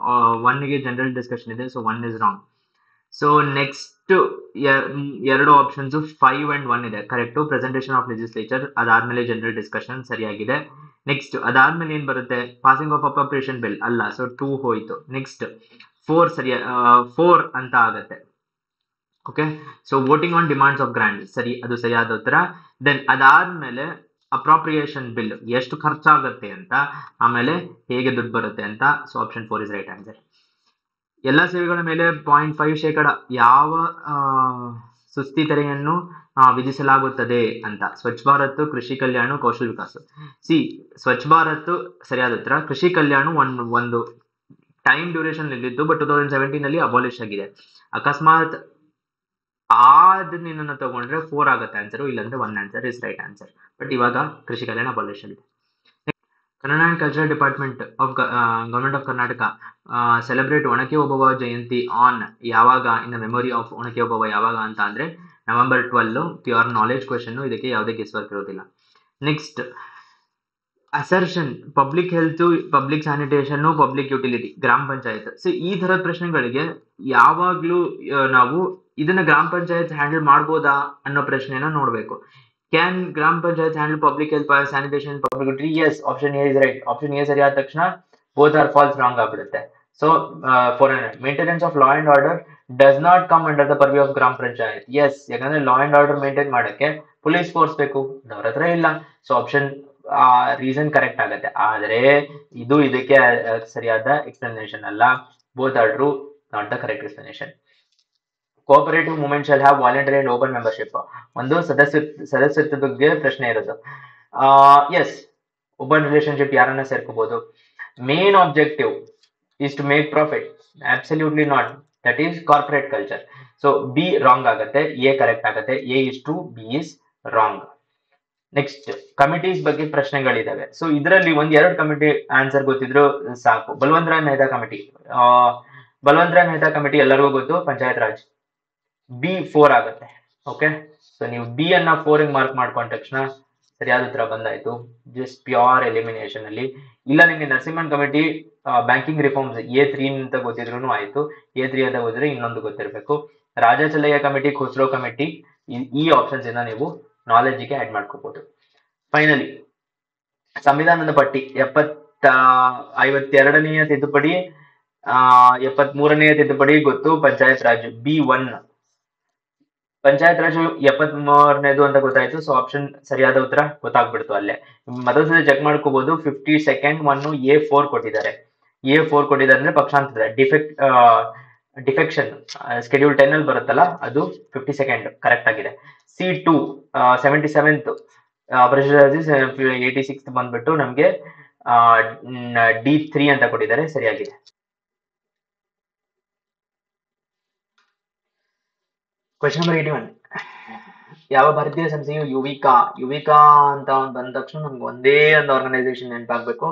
1 ಗೆ ಜನರಲ್ ಡಿಸ್ಕಷನ್ ಇದೆ, so 1 is wrong. So next ಎರಡು ಆಪ್ಷನ್ಸ್ 5 ಅಂಡ್ 1 ಇದೆ ಕರೆಕ್ಟ್. ಪ್ರೆಸೆಂಟೇಷನ್ ಆಫ್ ಲೆಜಿಸ್ಲೇಚರ್ ಅದಾದ್ಮೇಲೆ ಜನರಲ್ ಡಿಸ್ಕಷನ್ ಸರಿಯಾಗಿದೆ. ನೆಕ್ಸ್ಟ್ ಅದಾದ್ಮೇಲೆ ಏನ್ ಬರುತ್ತೆ, ಪಾಸಿಂಗ್ ಆಫ್ ಅಪ್ರೋಪ್ರಿಯೇಷನ್ ಬಿಲ್ ಅಲ್ಲ, ಸೊ 2 ಹೋಯ್ತು. ನೆಕ್ಸ್ಟ್ 4 ಅಂತ ಆಗತ್ತೆ. Okay, so voting on demands of grant ಸರಿ, ಅದು ಸರಿಯಾದ ಉತ್ತರ. ದೆನ್ ಅದಾದ್ಮೇಲೆ ಅಪ್ರಾಪ್ರಿಯೇಷನ್ ಬಿಲ್ ಎಷ್ಟು ಖರ್ಚಾಗುತ್ತೆ ಅಂತ, ಆಮೇಲೆ ಹೇಗೆ ದುಡ್ಡು ಬರುತ್ತೆ ಅಂತ. So option 4 is right answer. ಎಲ್ಲ ಸೇವೆಗಳ ಮೇಲೆ 0.5% ಯಾವ ಸುಸ್ತಿ ತೆರೆಯನ್ನು ವಿಧಿಸಲಾಗುತ್ತದೆ ಅಂತ. ಸ್ವಚ್ಛ ಭಾರತ್, ಕೃಷಿ ಕಲ್ಯಾಣ, ಕೌಶಲ್ ವಿಕಾಸ. ಸ್ವಚ್ಛ ಭಾರತ್ ಸರಿಯಾದ ಉತ್ತರ. ಕೃಷಿ ಕಲ್ಯಾಣ ಒಂದು ಟೈಮ್ ಡ್ಯೂರೇಷನ್ ಇಲ್ಲಿದ್ದು, ಬಟ್ 2017 ನಲ್ಲಿ ಅಬಾಲಿಷ್ ಆಗಿದೆ. ಅಕಸ್ಮಾತ್ ನಿನ್ನ ತಗೊಂಡ್ರೆ 4 ಆಗುತ್ತೆ ಆನ್ಸರ್, ಇಲ್ಲಾಂದ್ರೆ 1 answer is right answer. But ಇವಾಗ ಕೃಷಿ ಕಲ್ಯಾಣ ಅಬಾಲಿಷ್ ಆಗಿದೆ. Kannada and cultural department of government of Karnataka celebrate Onake Obavva Jayanti on ಯಾವಾಗ, in the memory of Onake Obavva ಯಾವಾಗ ಅಂತ ಅಂದ್ರೆ November 12. ಪ್ಯೂರ್ ನಾಲೆಜ್ ಕ್ವೆಶನ್, ಇದಕ್ಕೆ ಯಾವುದೇ ಗೆಸ್ ವರ್ಕ್ ಇರೋದಿಲ್ಲ. Next assertion, public health, public sanitation, public utility, ಗ್ರಾಮ ಪಂಚಾಯತ್. ಸೊ ಈ ತರದ ಪ್ರಶ್ನೆಗಳಿಗೆ ಯಾವಾಗ್ಲೂ ನಾವು ಇದನ್ನ ಗ್ರಾಮ ಪಂಚಾಯತ್ ಹ್ಯಾಂಡಲ್ ಮಾಡ್ಬೋದಾ ಅನ್ನೋ ಪ್ರಶ್ನೆನ ನೋಡ್ಬೇಕು. ಕ್ಯಾನ್ ಗ್ರಾಮ panchayat handle public health, sanitation, public utility? Yes, option A is right. Option A ಸರಿಯಾದ ತಕ್ಷಣ ಬೋತ್ ಆರ್ ಫಾಲ್ಸ್, ರಾಂಗ್ ಆಗ್ಬಿಡುತ್ತೆ. So 400. Maintenance of law and order does not come under the purview of ಗ್ರಾಮ ಪಂಚಾಯತ್. ಎಸ್, ಯಾಕಂದ್ರೆ ಲಾ ಅಂಡ್ ಆರ್ಡರ್ ಮೇಂಟೈನ್ ಮಾಡಕ್ಕೆ ಪೊಲೀಸ್ ಫೋರ್ಸ್ ಬೇಕು, ಅವ್ರ ಹತ್ರ ಇಲ್ಲ. ಸೊ ಆಪ್ಷನ್ ರೀಸನ್ ಕರೆಕ್ಟ್ ಆಗುತ್ತೆ. ಆದ್ರೆ ಇದು ಇದಕ್ಕೆ ಸರಿಯಾದ ಎಕ್ಸ್ಪ್ಲನೇಷನ್ ಅಲ್ಲ. Both are true, not the correct explanation. Cooperative movement shall have voluntary and open membership. ಒಂದು ಸದಸ್ಯತ್ವ ಬಗ್ಗೆ ಪ್ರಶ್ನೆ ಇರೋದು. ಎಸ್, ಓಪನ್ ರಿಲೇಶನ್ಶಿಪ್ ಯಾರನ್ನ ಸೇರ್ಕೋಬಹುದು. Main objective is to make profit. Absolutely not. That is corporate culture. So B wrong ಆಗತ್ತೆ, A correct ಆಗತ್ತೆ. A is true, B is wrong. Next committees ಬಗ್ಗೆ ಪ್ರಶ್ನೆಗಳಿದಾವೆ. ಸೊ ಇದರಲ್ಲಿ ಎರಡು ಕಮಿಟಿ ಆನ್ಸರ್ ಗೊತ್ತಿದ್ರು ಸಾಕು. ಬಲವಂತ್ ರಾಯ್ ಮೆಹ್ತಾ ಕಮಿಟಿ, ಬಲವಂತ್ ರಾಯ್ ಮೆಹ್ತಾ ಕಮಿಟಿ ಎಲ್ಲರಿಗೂ ಗೊತ್ತು, ಪಂಚಾಯತ್ ರಾಜ್. B 4 ಆಗುತ್ತೆ. ಓಕೆ, ಸೊ ನೀವು B ಅನ್ನ 4 ಮಾರ್ಕ್ ಮಾಡ್ಕೊಂಡ ತಕ್ಷಣ ಸರಿಯಾದ ಉತ್ತರ ಬಂದಾಯ್ತು. ಜಸ್ಟ್ ಪ್ಯೂರ್ ಎಲಿಮಿನೇಷನ್ ಅಲ್ಲಿ. ಇಲ್ಲ ನಿಮ್ಗೆ Narasimhan committee banking reforms A3 ಅಂತ ಗೊತ್ತಿದ್ರು ಆಯ್ತು, A3 ಅಂತ ಗೊತ್ತಿದ್ರೆ ಇನ್ನೊಂದು ಗೊತ್ತಿರಬೇಕು. ರಾಜಾಚಲಯ್ಯ ಕಮಿಟಿ, ಖುಸ್ರೋ ಕಮಿಟಿ, ಈ ಆಪ್ಷನ್ಸ್ ಇಂದ ನೀವು ನಾಲೆಡ್ಜ್ಗೆ ಆಡ್ ಮಾಡ್ಕೋಬಹುದು. ಫೈನಲಿ ಸಂವಿಧಾನದ ಪಟ್ಟಿ 52ನೇ ತಿದ್ದುಪಡಿ, 73ನೇ ತಿದ್ದುಪಡಿ ಗೊತ್ತು, ಪಂಚಾಯತ್ ರಾಜ್ B1. ಪಂಚಾಯತ್ ರಾಜ್ 73ನೇದು ಅಂತ ಗೊತ್ತಾಯ್ತು. ಸೊ ಆಪ್ಷನ್ ಸರಿಯಾದ ಉತ್ತರ ಗೊತ್ತಾಗ್ಬಿಡ್ತು ಅಲ್ಲೇ. ಮೊದಲ ಚೆಕ್ ಮಾಡ್ಕೋಬಹುದು. 52nd ಒನ್ A4 ಕೊಟ್ಟಿದ್ದಾರೆ. A4 ಕೊಟ್ಟಿದ್ದಾರೆ ಅಂದ್ರೆ ಪಕ್ಷಾಂತರ, ಡಿಫೆಕ್ಷನ್ ಸ್ಕೆಡ್ಯೂಲ್ 10 ಅಲ್ಲಿ ಬರುತ್ತಲ್ಲ, ಅದು 52nd ಕರೆಕ್ಟ್ ಆಗಿದೆ. C2 77th, 86th ಬಂದ್ಬಿಟ್ಟು ನಮ್ಗೆ D3 ಅಂತ ಕೊಟ್ಟಿದ್ದಾರೆ, ಸರಿಯಾಗಿದೆ. Question number 81. ಯಾವ ಭಾರತೀಯ ಸಂಸ್ಥೆಯು ಯುವಿಕಾ ಅಂತ ಬಂದ ತಕ್ಷಣ ನಮ್ಗೆ ಒಂದೇ ಒಂದು ಆರ್ಗನೈಸೇಷನ್ ನೆನಪಾಗಬೇಕು,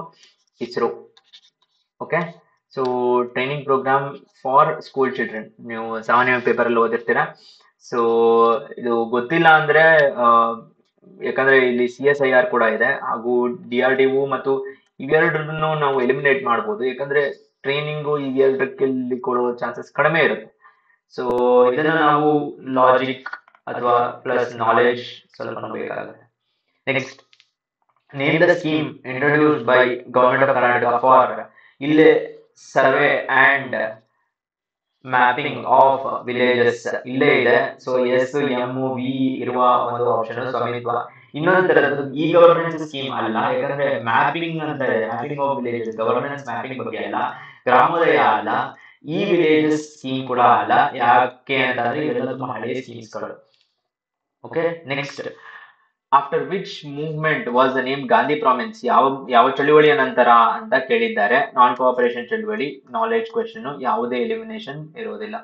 ISRO. Okay, so training programme for school children, ನೀವು ಸಾಮಾನ್ಯ ಪೇಪರ್ ಅಲ್ಲಿ ಓದಿರ್ತೀರಾ. ಸೊ ಇದು ಗೊತ್ತಿಲ್ಲ ಅಂದ್ರೆ ಯಾಕಂದ್ರೆ ಇಲ್ಲಿ CSIR ಕೂಡ ಇದೆ, ಹಾಗೂ DRDO ಮತ್ತು ಇವೆರಡನ್ನು ನಾವು ಎಲಿಮಿನೇಟ್ ಮಾಡ್ಬೋದು. ಯಾಕಂದ್ರೆ ಟ್ರೈನಿಂಗು ಇವೆರಡಕ್ಕೆ ಕೊಡುವ ಚಾನ್ಸಸ್ ಕಡಿಮೆ ಇರುತ್ತೆ. ಸೊ ಇದನ್ನ ನಾವು ಲಾಜಿಕ್ ಅಥವಾ ಪ್ಲಸ್ ನಾಲೆಡ್ಜ್ ಸ್ವಲ್ಪ ನೋಡಬೇಕಾಗುತ್ತೆ. Next, name the scheme introduced by government of Karnataka for, ಇಲ್ಲೇ survey and mapping of villages ಇಲ್ಲೇ ಇದೆ. ಸೊ SMV ಇರುವ ಒಂದು ಆಪ್ಷನ್ ಸ್ವಾಮಿತ್ವ. ಇನ್ನೊಂದು ತರದ್ದು ಈ ಗವರ್ನೆನ್ಸ್ ಸ್ಕೀಮ್ ಅಲ್ಲ, ಯಾಕಂದ್ರೆ ಮ್ಯಾಪಿಂಗ್ ಅಂತ ಇದೆ, mapping of villages, governance mapping ಬಗ್ಗೆ ಅಲ್ಲ, ಗ್ರಾಮೋದಯ ಅಲ್ಲ, ಈ ವಿಲೇಜಸ್ ಸ್ಕೀಮ್ ಕೂಡ ಅಲ್ಲ. ಯಾಕೆ ಅಂತಂದ್ರೆ ಇವೆಲ್ಲ ತುಂಬಾ ಹಳೆಯ ಸ್ಕೀಮ್ಸ್ಗಳು. Okay, next, after which movement was the name Gandhi prominence, ಯಾವ ಚಳುವಳಿಯ ನಂತರ ಅಂತ ಕೇಳಿದ್ದಾರೆ. ನಾನ್ ಕೋಆಪರೇಷನ್ ಚಳುವಳಿ, ನಾಲೆಡ್ಜ್ ಕ್ವೆಶ್ಚನ್, ಯಾವುದೇ ಎಲಿಮಿನೇಷನ್ ಇರುವುದಿಲ್ಲ.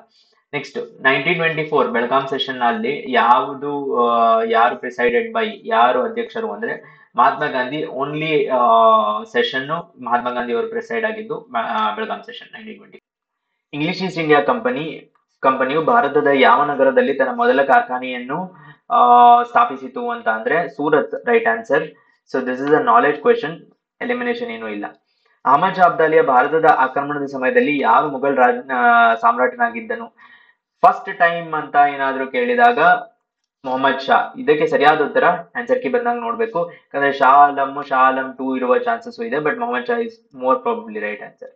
ನೆಕ್ಸ್ಟ್, 1924 ಬೆಳಗಾಂ ಸೆಷನ್ ಅಲ್ಲಿ ಯಾರು ಪ್ರಿಸೈಡೆಡ್ ಬೈ, ಯಾರು ಅಧ್ಯಕ್ಷರು ಅಂದ್ರೆ ಮಹಾತ್ಮ ಗಾಂಧಿ. ಓನ್ಲಿ ಸೆಷನ್ ಮಹಾತ್ಮ ಗಾಂಧಿ ಅವರು ಪ್ರಿಸೈಡ್ ಆಗಿದ್ದು Belgaum session 1920. English East India ಕಂಪನಿಯು ಭಾರತದ ಯಾವ ನಗರದಲ್ಲಿ ತನ್ನ ಮೊದಲ ಕಾರ್ಖಾನೆಯನ್ನು ಸ್ಥಾಪಿಸಿತು ಅಂತ ಅಂದ್ರೆ Surat, right answer. So this is a knowledge question, elimination ಏನೂ ಇಲ್ಲ. ಅಹಮದ್ ಶಾ ಅಬ್ದಾಲಿಯ ಭಾರತದ ಆಕ್ರಮಣದ ಸಮಯದಲ್ಲಿ ಯಾರು ಮುಘಲ್ ಸಾಮ್ರಾಟನಾಗಿದ್ದನು? ಫಸ್ಟ್ ಟೈಮ್ ಅಂತ ಏನಾದ್ರು ಕೇಳಿದಾಗ ಮೊಹಮ್ಮದ್ ಶಾ. ಇದಕ್ಕೆ ಸರಿಯಾದ ಉತ್ತರ ಆನ್ಸರ್ ಕಿ ಬಂದಾಗ ನೋಡ್ಬೇಕು, ಯಾಕಂದ್ರೆ ಶಾ ಆಲಂ 2 ಇರುವ ಚಾನ್ಸಸ್ ಇದೆ, but Mohammad Shah is more probably right answer.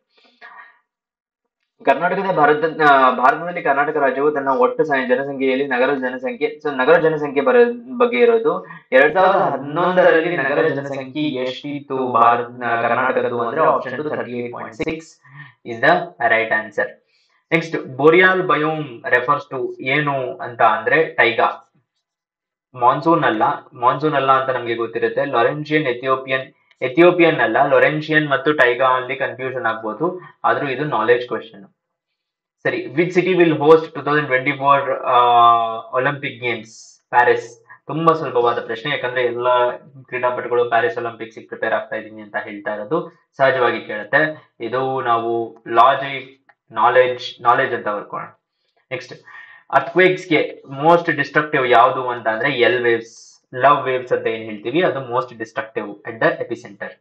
ಭಾರತದಲ್ಲಿ ಕರ್ನಾಟಕ ರಾಜ್ಯವು ತನ್ನ ಒಟ್ಟು ಜನಸಂಖ್ಯೆಯಲ್ಲಿ ನಗರ ಜನಸಂಖ್ಯೆ ಬಗ್ಗೆ ಇರೋದು. 2011ರಲ್ಲಿ ನಗರ ಜನಸಂಖ್ಯೆ ಎಷ್ಟಿತ್ತು ಕರ್ನಾಟಕದ್ದು ಅಂದ್ರೆ option 2 38.6 is the right answer. Next, boreal biome refers to ಏನು ಅಂತ ಅಂದ್ರೆ ಟೈಗಾ. ಮಾನ್ಸೂನ್ ಅಲ್ಲ ಅಂತ ನಮ್ಗೆ ಗೊತ್ತಿರುತ್ತೆ. ಲಾರೆನ್ಷಿಯನ್, ಎಥಿಯೋಪಿಯನ್ ಅಲ್ಲ, ಲೊರೆನ್ಷಿಯನ್ ಮತ್ತು ಟೈಗಾ ಅಲ್ಲಿ ಕನ್ಫ್ಯೂಷನ್ ಆಗ್ಬೋದು, ಆದ್ರೂ ಇದು ನಾಲೆಡ್ಜ್ ಕ್ವೆಶನ್. ಸರಿ, which city will host 2024 Olympic games? Paris. ತುಂಬಾ ಸುಲಭವಾದ ಪ್ರಶ್ನೆ, ಯಾಕಂದ್ರೆ ಎಲ್ಲ ಕ್ರೀಡಾಪಟುಗಳು ಪ್ಯಾರಿಸ್ ಒಲಿಂಪಿಕ್ಸ್ ಪ್ರಿಪೇರ್ ಆಗ್ತಾ ಇದೀನಿ ಅಂತ ಹೇಳ್ತಾ ಇರೋದು, ಸಹಜವಾಗಿ ಕೇಳುತ್ತೆ. ಇದು ನಾವು ನಾಲೆಡ್ಜ್ ಅಂತ ಬರ್ಕೋಣ. ನೆಕ್ಸ್ಟ್, ಅರ್ಥ್ಕ್ವೇಕ್ಸ್ಗೆ ಮೋಸ್ಟ್ ಡಿಸ್ಟ್ರಕ್ಟಿವ್ ಯಾವುದು ಅಂತ ಅಂದ್ರೆ ಲವ್ ವೇವ್ಸ್ ಅಂತ ಏನ್ ಹೇಳ್ತೀವಿ, ಅದು most destructive at the epicentre.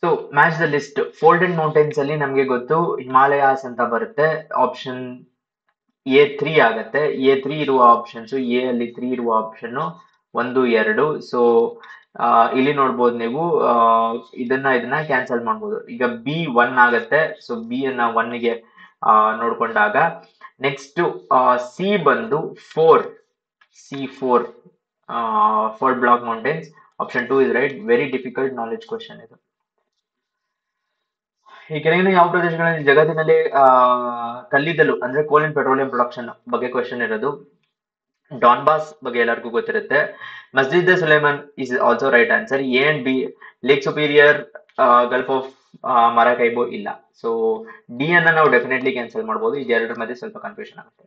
So match the list. Folded mountains ಅಲ್ಲಿ ನಮ್ಗೆ ಗೊತ್ತು ಹಿಮಾಲಯಾಸ್ ಅಂತ ಬರುತ್ತೆ, ಆಪ್ಷನ್ A3 ಆಗತ್ತೆ. A3 ಇರುವ ಆಪ್ಷನ್ಸ್, ಎ ಅಲ್ಲಿ 3 ಇರುವ ಆಪ್ಷನ್ 1, 2. ಸೊ ಇಲ್ಲಿ ನೋಡ್ಬೋದು ನೀವು, ಇದನ್ನ ಕ್ಯಾನ್ಸಲ್ ಮಾಡ್ಬೋದು. ಈಗ B1 ಆಗತ್ತೆ, ಸೊ ಬಿ ಅನ್ನ 1 ಗೆ ನೋಡ್ಕೊಂಡಾಗ ನೆಕ್ಸ್ಟ್ ಸಿ ಬಂದು 4, C4 four block mountains. Option 2 is right. Very difficult knowledge question ಇದು. ಈ ಕೆಳಗಿನ ಯಾವ ಪ್ರದೇಶಗಳಲ್ಲಿ ಜಗತ್ತಿನಲ್ಲಿ ಕಲ್ಲಿದ್ದಲು ಅಂದ್ರೆ ಕೋಲ್ ಅಂಡ್ ಪೆಟ್ರೋಲಿಯಂ ಪ್ರೊಡಕ್ಷನ್ ಬಗ್ಗೆ ಕ್ವೆಶನ್ ಇರೋದು? ಡಾನ್ಬಾಸ್ ಬಗ್ಗೆ ಎಲ್ಲರಿಗೂ ಗೊತ್ತಿರುತ್ತೆ. Masjid Sulaiman is also right answer. A and B. Lake Superior, Gulf of Maracaibo ಇಲ್ಲ. ಸೊ ಡಿ ಅನ್ನ ನಾವು ಡೆಫಿನೆಟ್ಲಿ ಕ್ಯಾನ್ಸಲ್ ಮಾಡ್ಬೋದು, ಇದೆರಡರ ಮಧ್ಯೆ ಸ್ವಲ್ಪ ಕನ್ಫ್ಯೂಷನ್ ಆಗುತ್ತೆ.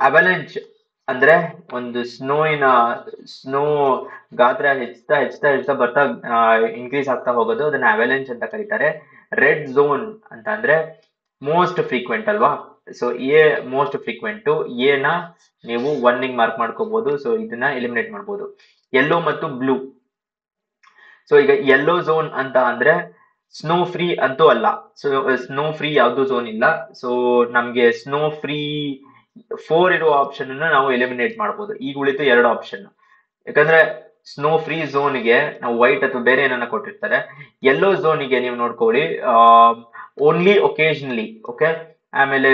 ಅವಲಂಚ್ ಅಂದ್ರೆ ಒಂದು ಸ್ನೋ ಗಾತ್ರ ಹೆಚ್ಚುತ್ತಾ ಬರ್ತಾ ಇನ್ಕ್ರೀಸ್ ಆಗ್ತಾ ಹೋಗೋದು, ಅದನ್ನ ಅವಲಂಚ್ ಅಂತ ಕರೀತಾರೆ. ರೆಡ್ ಝೋನ್ ಅಂತ ಅಂದ್ರೆ ಮೋಸ್ಟ್ ಫ್ರೀಕ್ವೆಂಟ್ ಅಲ್ವಾ, so A most frequent. A ನ ನೀವು 1 ಗೆ ಮಾರ್ಕ್ ಮಾಡ್ಕೋಬಹುದು, ಸೊ ಇದನ್ನ ಎಲಿಮಿನೇಟ್ ಮಾಡ್ಬೋದು. ಯೆಲ್ಲೋ ಮತ್ತು ಬ್ಲೂ. ಸೊ ಈಗ ಯೆಲ್ಲೋ ಝೋನ್ ಅಂತ ಅಂದ್ರೆ ಸ್ನೋ ಫ್ರೀ ಅಂತೂ ಅಲ್ಲ, ಸೊ ಸ್ನೋ ಫ್ರೀ ಯಾವ್ದು ಝೋನ್ ಇಲ್ಲ. ಸೊ ನಮ್ಗೆ ಸ್ನೋ ಫ್ರೀ 4 ಇರುವ ಆಪ್ಷನ್ ಅನ್ನ ನಾವು ಎಲಿಮಿನೇಟ್ ಮಾಡಬಹುದು. ಈಗ ಉಳಿತು 2 ಆಪ್ಷನ್, ಯಾಕಂದ್ರೆ ಸ್ನೋ ಫ್ರೀ ಝೋನ್ಗೆ ನಾವು ವೈಟ್ ಅಥವಾ ಬೇರೆ ಏನನ್ನ ಕೊಟ್ಟಿರ್ತಾರೆ. ಯೆಲ್ಲೋ ಝೋನ್ಗೆ ನೀವು ನೋಡ್ಕೊಳ್ಳಿ, ಓನ್ಲಿ ಒಕೇಶನಲಿ, ಓಕೆ. ಆಮೇಲೆ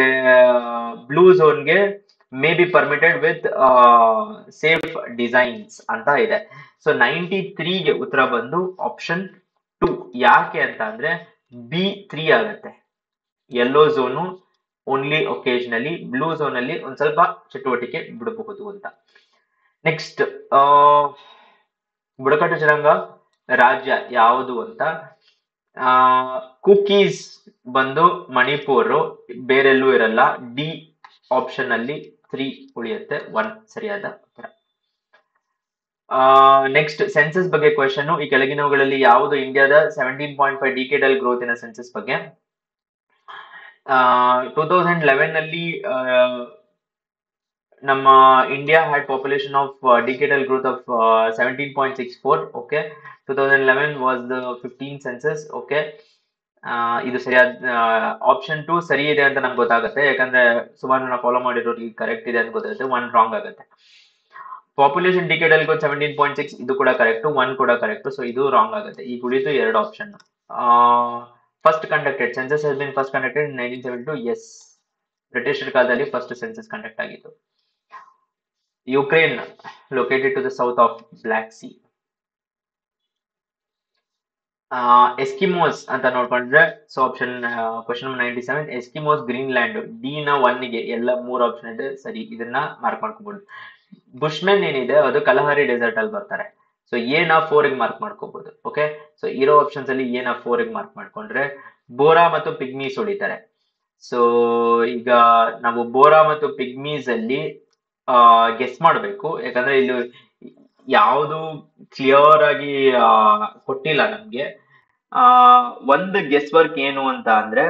ಬ್ಲೂ ಝೋನ್ಗೆ may be permitted with safe designs ಅಂತ ಇದೆ. ಸೊ 93ಗೆ ಉತ್ತರ ಬಂದು ಆಪ್ಷನ್ 2. ಯಾಕೆ ಅಂತ ಅಂದ್ರೆ B3 ಆಗತ್ತೆ. Yellow zone only occasionally, blue zone ಅಲ್ಲಿ ಒಂದ್ ಸ್ವಲ್ಪ ಚಟುವಟಿಕೆ ಬಿಡಬಹುದು ಅಂತ. ನೆಕ್ಸ್ಟ್, ಬುಡಕಟ್ಟು ಜನಾಂಗ ರಾಜ್ಯ ಯಾವುದು ಅಂತ? ಕುಕೀಸ್ ಬಂದು ಮಣಿಪುರ್, ಬೇರೆಲ್ಲೂ ಇರಲ್ಲ. ಡಿ ಆಪ್ಷನ್ ಅಲ್ಲಿ 3 ಉಳಿಯುತ್ತೆ, 1 ಸರಿಯಾದ ಉತ್ತರ. ನೆಕ್ಸ್ಟ್, ಸೆನ್ಸಸ್ ಬಗ್ಗೆ ಕ್ವೆಶನ್. ಈ ಕೆಳಗಿನವುಗಳಲ್ಲಿ ಯಾವುದು ಇಂಡಿಯಾದ 17.5 ಡಿಕೆಡಲ್ ಗ್ರೋತ್ ಇನ ಸೆನ್ಸಸ್ ಬಗ್ಗೆ? 2011 ನಲ್ಲಿ ನಮ್ಮ India had population of decadal growth of 17.64. Okay, 2011 was the 15 census. Okay, ಇದು ಸರಿಯಾದ ಆಪ್ಷನ್ 2 ಸರಿ ಇದೆ ಅಂತ ನಮ್ಗೆ ಗೊತ್ತಾಗುತ್ತೆ, ಯಾಕಂದ್ರೆ ಸುಮಾರು ಫಾಲೋ ಮಾಡಿರೋರು ಕರೆಕ್ಟ್ ಇದೆ ಅಂತ ಗೊತ್ತಾಗುತ್ತೆ. 1 ರಾಂಗ್ ಆಗುತ್ತೆ. ಪಾಪ್ಯುಲೇಷನ್ ಡಿಕೆಡಲ್ ಗ್ರೋತ್ 17.6 ಇದು ಕೂಡ ಕರೆಕ್ಟ್, 1 ಕೂಡ ಕರೆಕ್ಟ್, ಸೊ ಇದು ರಾಂಗ್ ಆಗುತ್ತೆ. ಈಗ ಉಳಿತು 2 option. First conducted census has been first conducted in 1972. Yes, ಬ್ರಿಟಿಷರ ಕಾಲದಲ್ಲಿ ಫಸ್ಟ್ ಸೆನ್ಸಸ್ ಕಂಡಕ್ಟ್ ಆಗಿತ್ತು. Ukraine located to the south of Black Sea. Eskimos ಅಂತ ನೋಡ್ಕೊಂಡ್ರೆ, so option question number 97 Eskimos Greenland. D ನ 1 ಗೆ ಎಲ್ಲ 3 ಆಪ್ಷನ್ ಇದೆ ಸರಿ, ಇದನ್ನ ಮಾರ್ಕ್ ಮಾಡ್ಕೋಬಹುದು. ಬುಷ್ಮೆನ್ ಏನಿದೆ ಅದು ಕಲಹರಿ ಡೆಸರ್ಟ್ ಅಲ್ಲಿ ಬರ್ತಾರೆ, ಸೊ ಎ ನ 4 ಗೆ ಮಾರ್ಕ್ ಮಾಡ್ಕೋಬಹುದು. ಓಕೆ, ಸೊ ಇರೋ ಆಪ್ಷನ್ಸ್ ಅಲ್ಲಿ ಎ ನ 4 ಗೆ ಮಾರ್ಕ್ ಮಾಡ್ಕೊಂಡ್ರೆ ಬೋರಾ ಮತ್ತು ಪಿಗ್ಮೀಸ್ ಉಳಿತಾರೆ. ಸೊ ಈಗ ನಾವು ಬೋರಾ ಮತ್ತು ಪಿಗ್ಮೀಸ್ ಅಲ್ಲಿ ಗೆಸ್ ಮಾಡಬೇಕು, ಯಾಕಂದ್ರೆ ಇಲ್ಲಿ ಯಾವುದು ಕ್ಲಿಯರ್ ಆಗಿ ಕೊಟ್ಟಿಲ್ಲ ನಮ್ಗೆ. ಒಂದು ಗೆಸ್ ವರ್ಕ್ ಏನು ಅಂತ ಅಂದ್ರೆ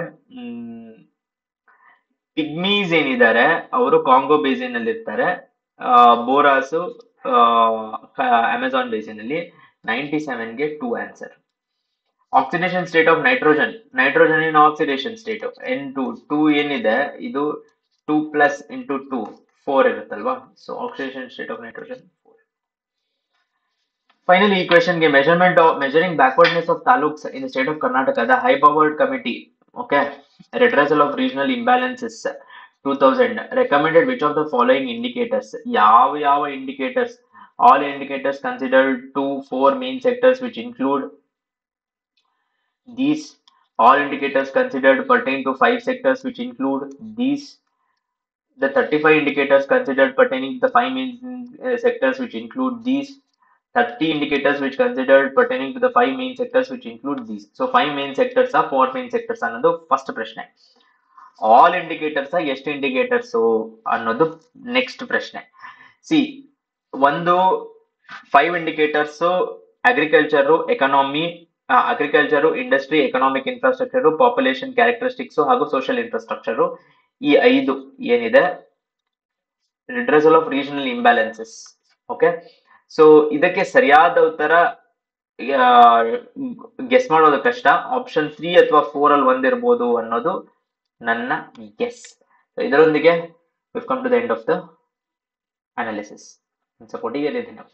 ಪಿಗ್ಮೀಸ್ ಏನಿದ್ದಾರೆ ಅವರು ಕಾಂಗೋ ಬೇಸಿನ್ ಅಲ್ಲಿ ಇರ್ತಾರೆ. ಬೋರಾಸು ಅಮೆಜಾನ್ ಬೇಸಿನ್ ಅಲ್ಲಿ. 97ಗೆ 2 answer. Oxidation state of nitrogen. Nitrogen in oxidation state N2 ಏನಿದೆ ಇದು 2 ಪ್ಲಸ್ ಇಂಟು 2 4 ಇರುತ್ತಲ್ವಾ. So oxidation state of nitrogen 4. Finally, ಈ questionಗೆ measuring backwardness of taluks in the state of Karnataka, the high powered committee, okay, redressal of regional imbalances 2000 recommended which of the following indicators? ಯಾವ indicators? All indicators considered to 4 main sectors which include these. All indicators considered pertain to 5 sectors which include these. The 35 indicators considered pertaining to the 5 main sectors which include these. 30 indicators which considered pertaining to the 5 main sectors which include these. So 5 main sectors are 4 main sectors ಅನ್ನೋದು ಫಸ್ಟ್ ಪ್ರಶ್ನೆ. ಆಲ್ ಇಂಡಿಕೇಟರ್ಸ್ ಎಷ್ಟು ಇಂಡಿಕೇಟರ್ಸ್ ಅನ್ನೋದು ನೆಕ್ಸ್ಟ್ ಪ್ರಶ್ನೆ. ಸಿ ಒಂದು 5 indicators agriculture, economy, agriculture, industry, economic infrastructure, population characteristics ಹಾಗೂ ಸೋಷಿಯಲ್ ಇನ್ಫ್ರಾಸ್ಟ್ರಕ್ಚರು, ಈ 5 ಏನಿದೆ redressal of regional imbalances. Okay, so ಇದಕ್ಕೆ ಸರಿಯಾದ ಉತ್ತರ ಗೆಸ್ ಮಾಡೋದು ಕಷ್ಟ. ಆಪ್ಷನ್ 3 ಅಥವಾ 4 ಅಲ್ಲಿ ಒಂದಿರ್ಬೋದು ಅನ್ನೋದು ನನ್ನ ಗೆಸ್. ಇದರೊಂದಿಗೆ we've come to the end of the analysis. ಸಪೋರ್ಟಿಗೆ ಧನ್ಯವಾದ.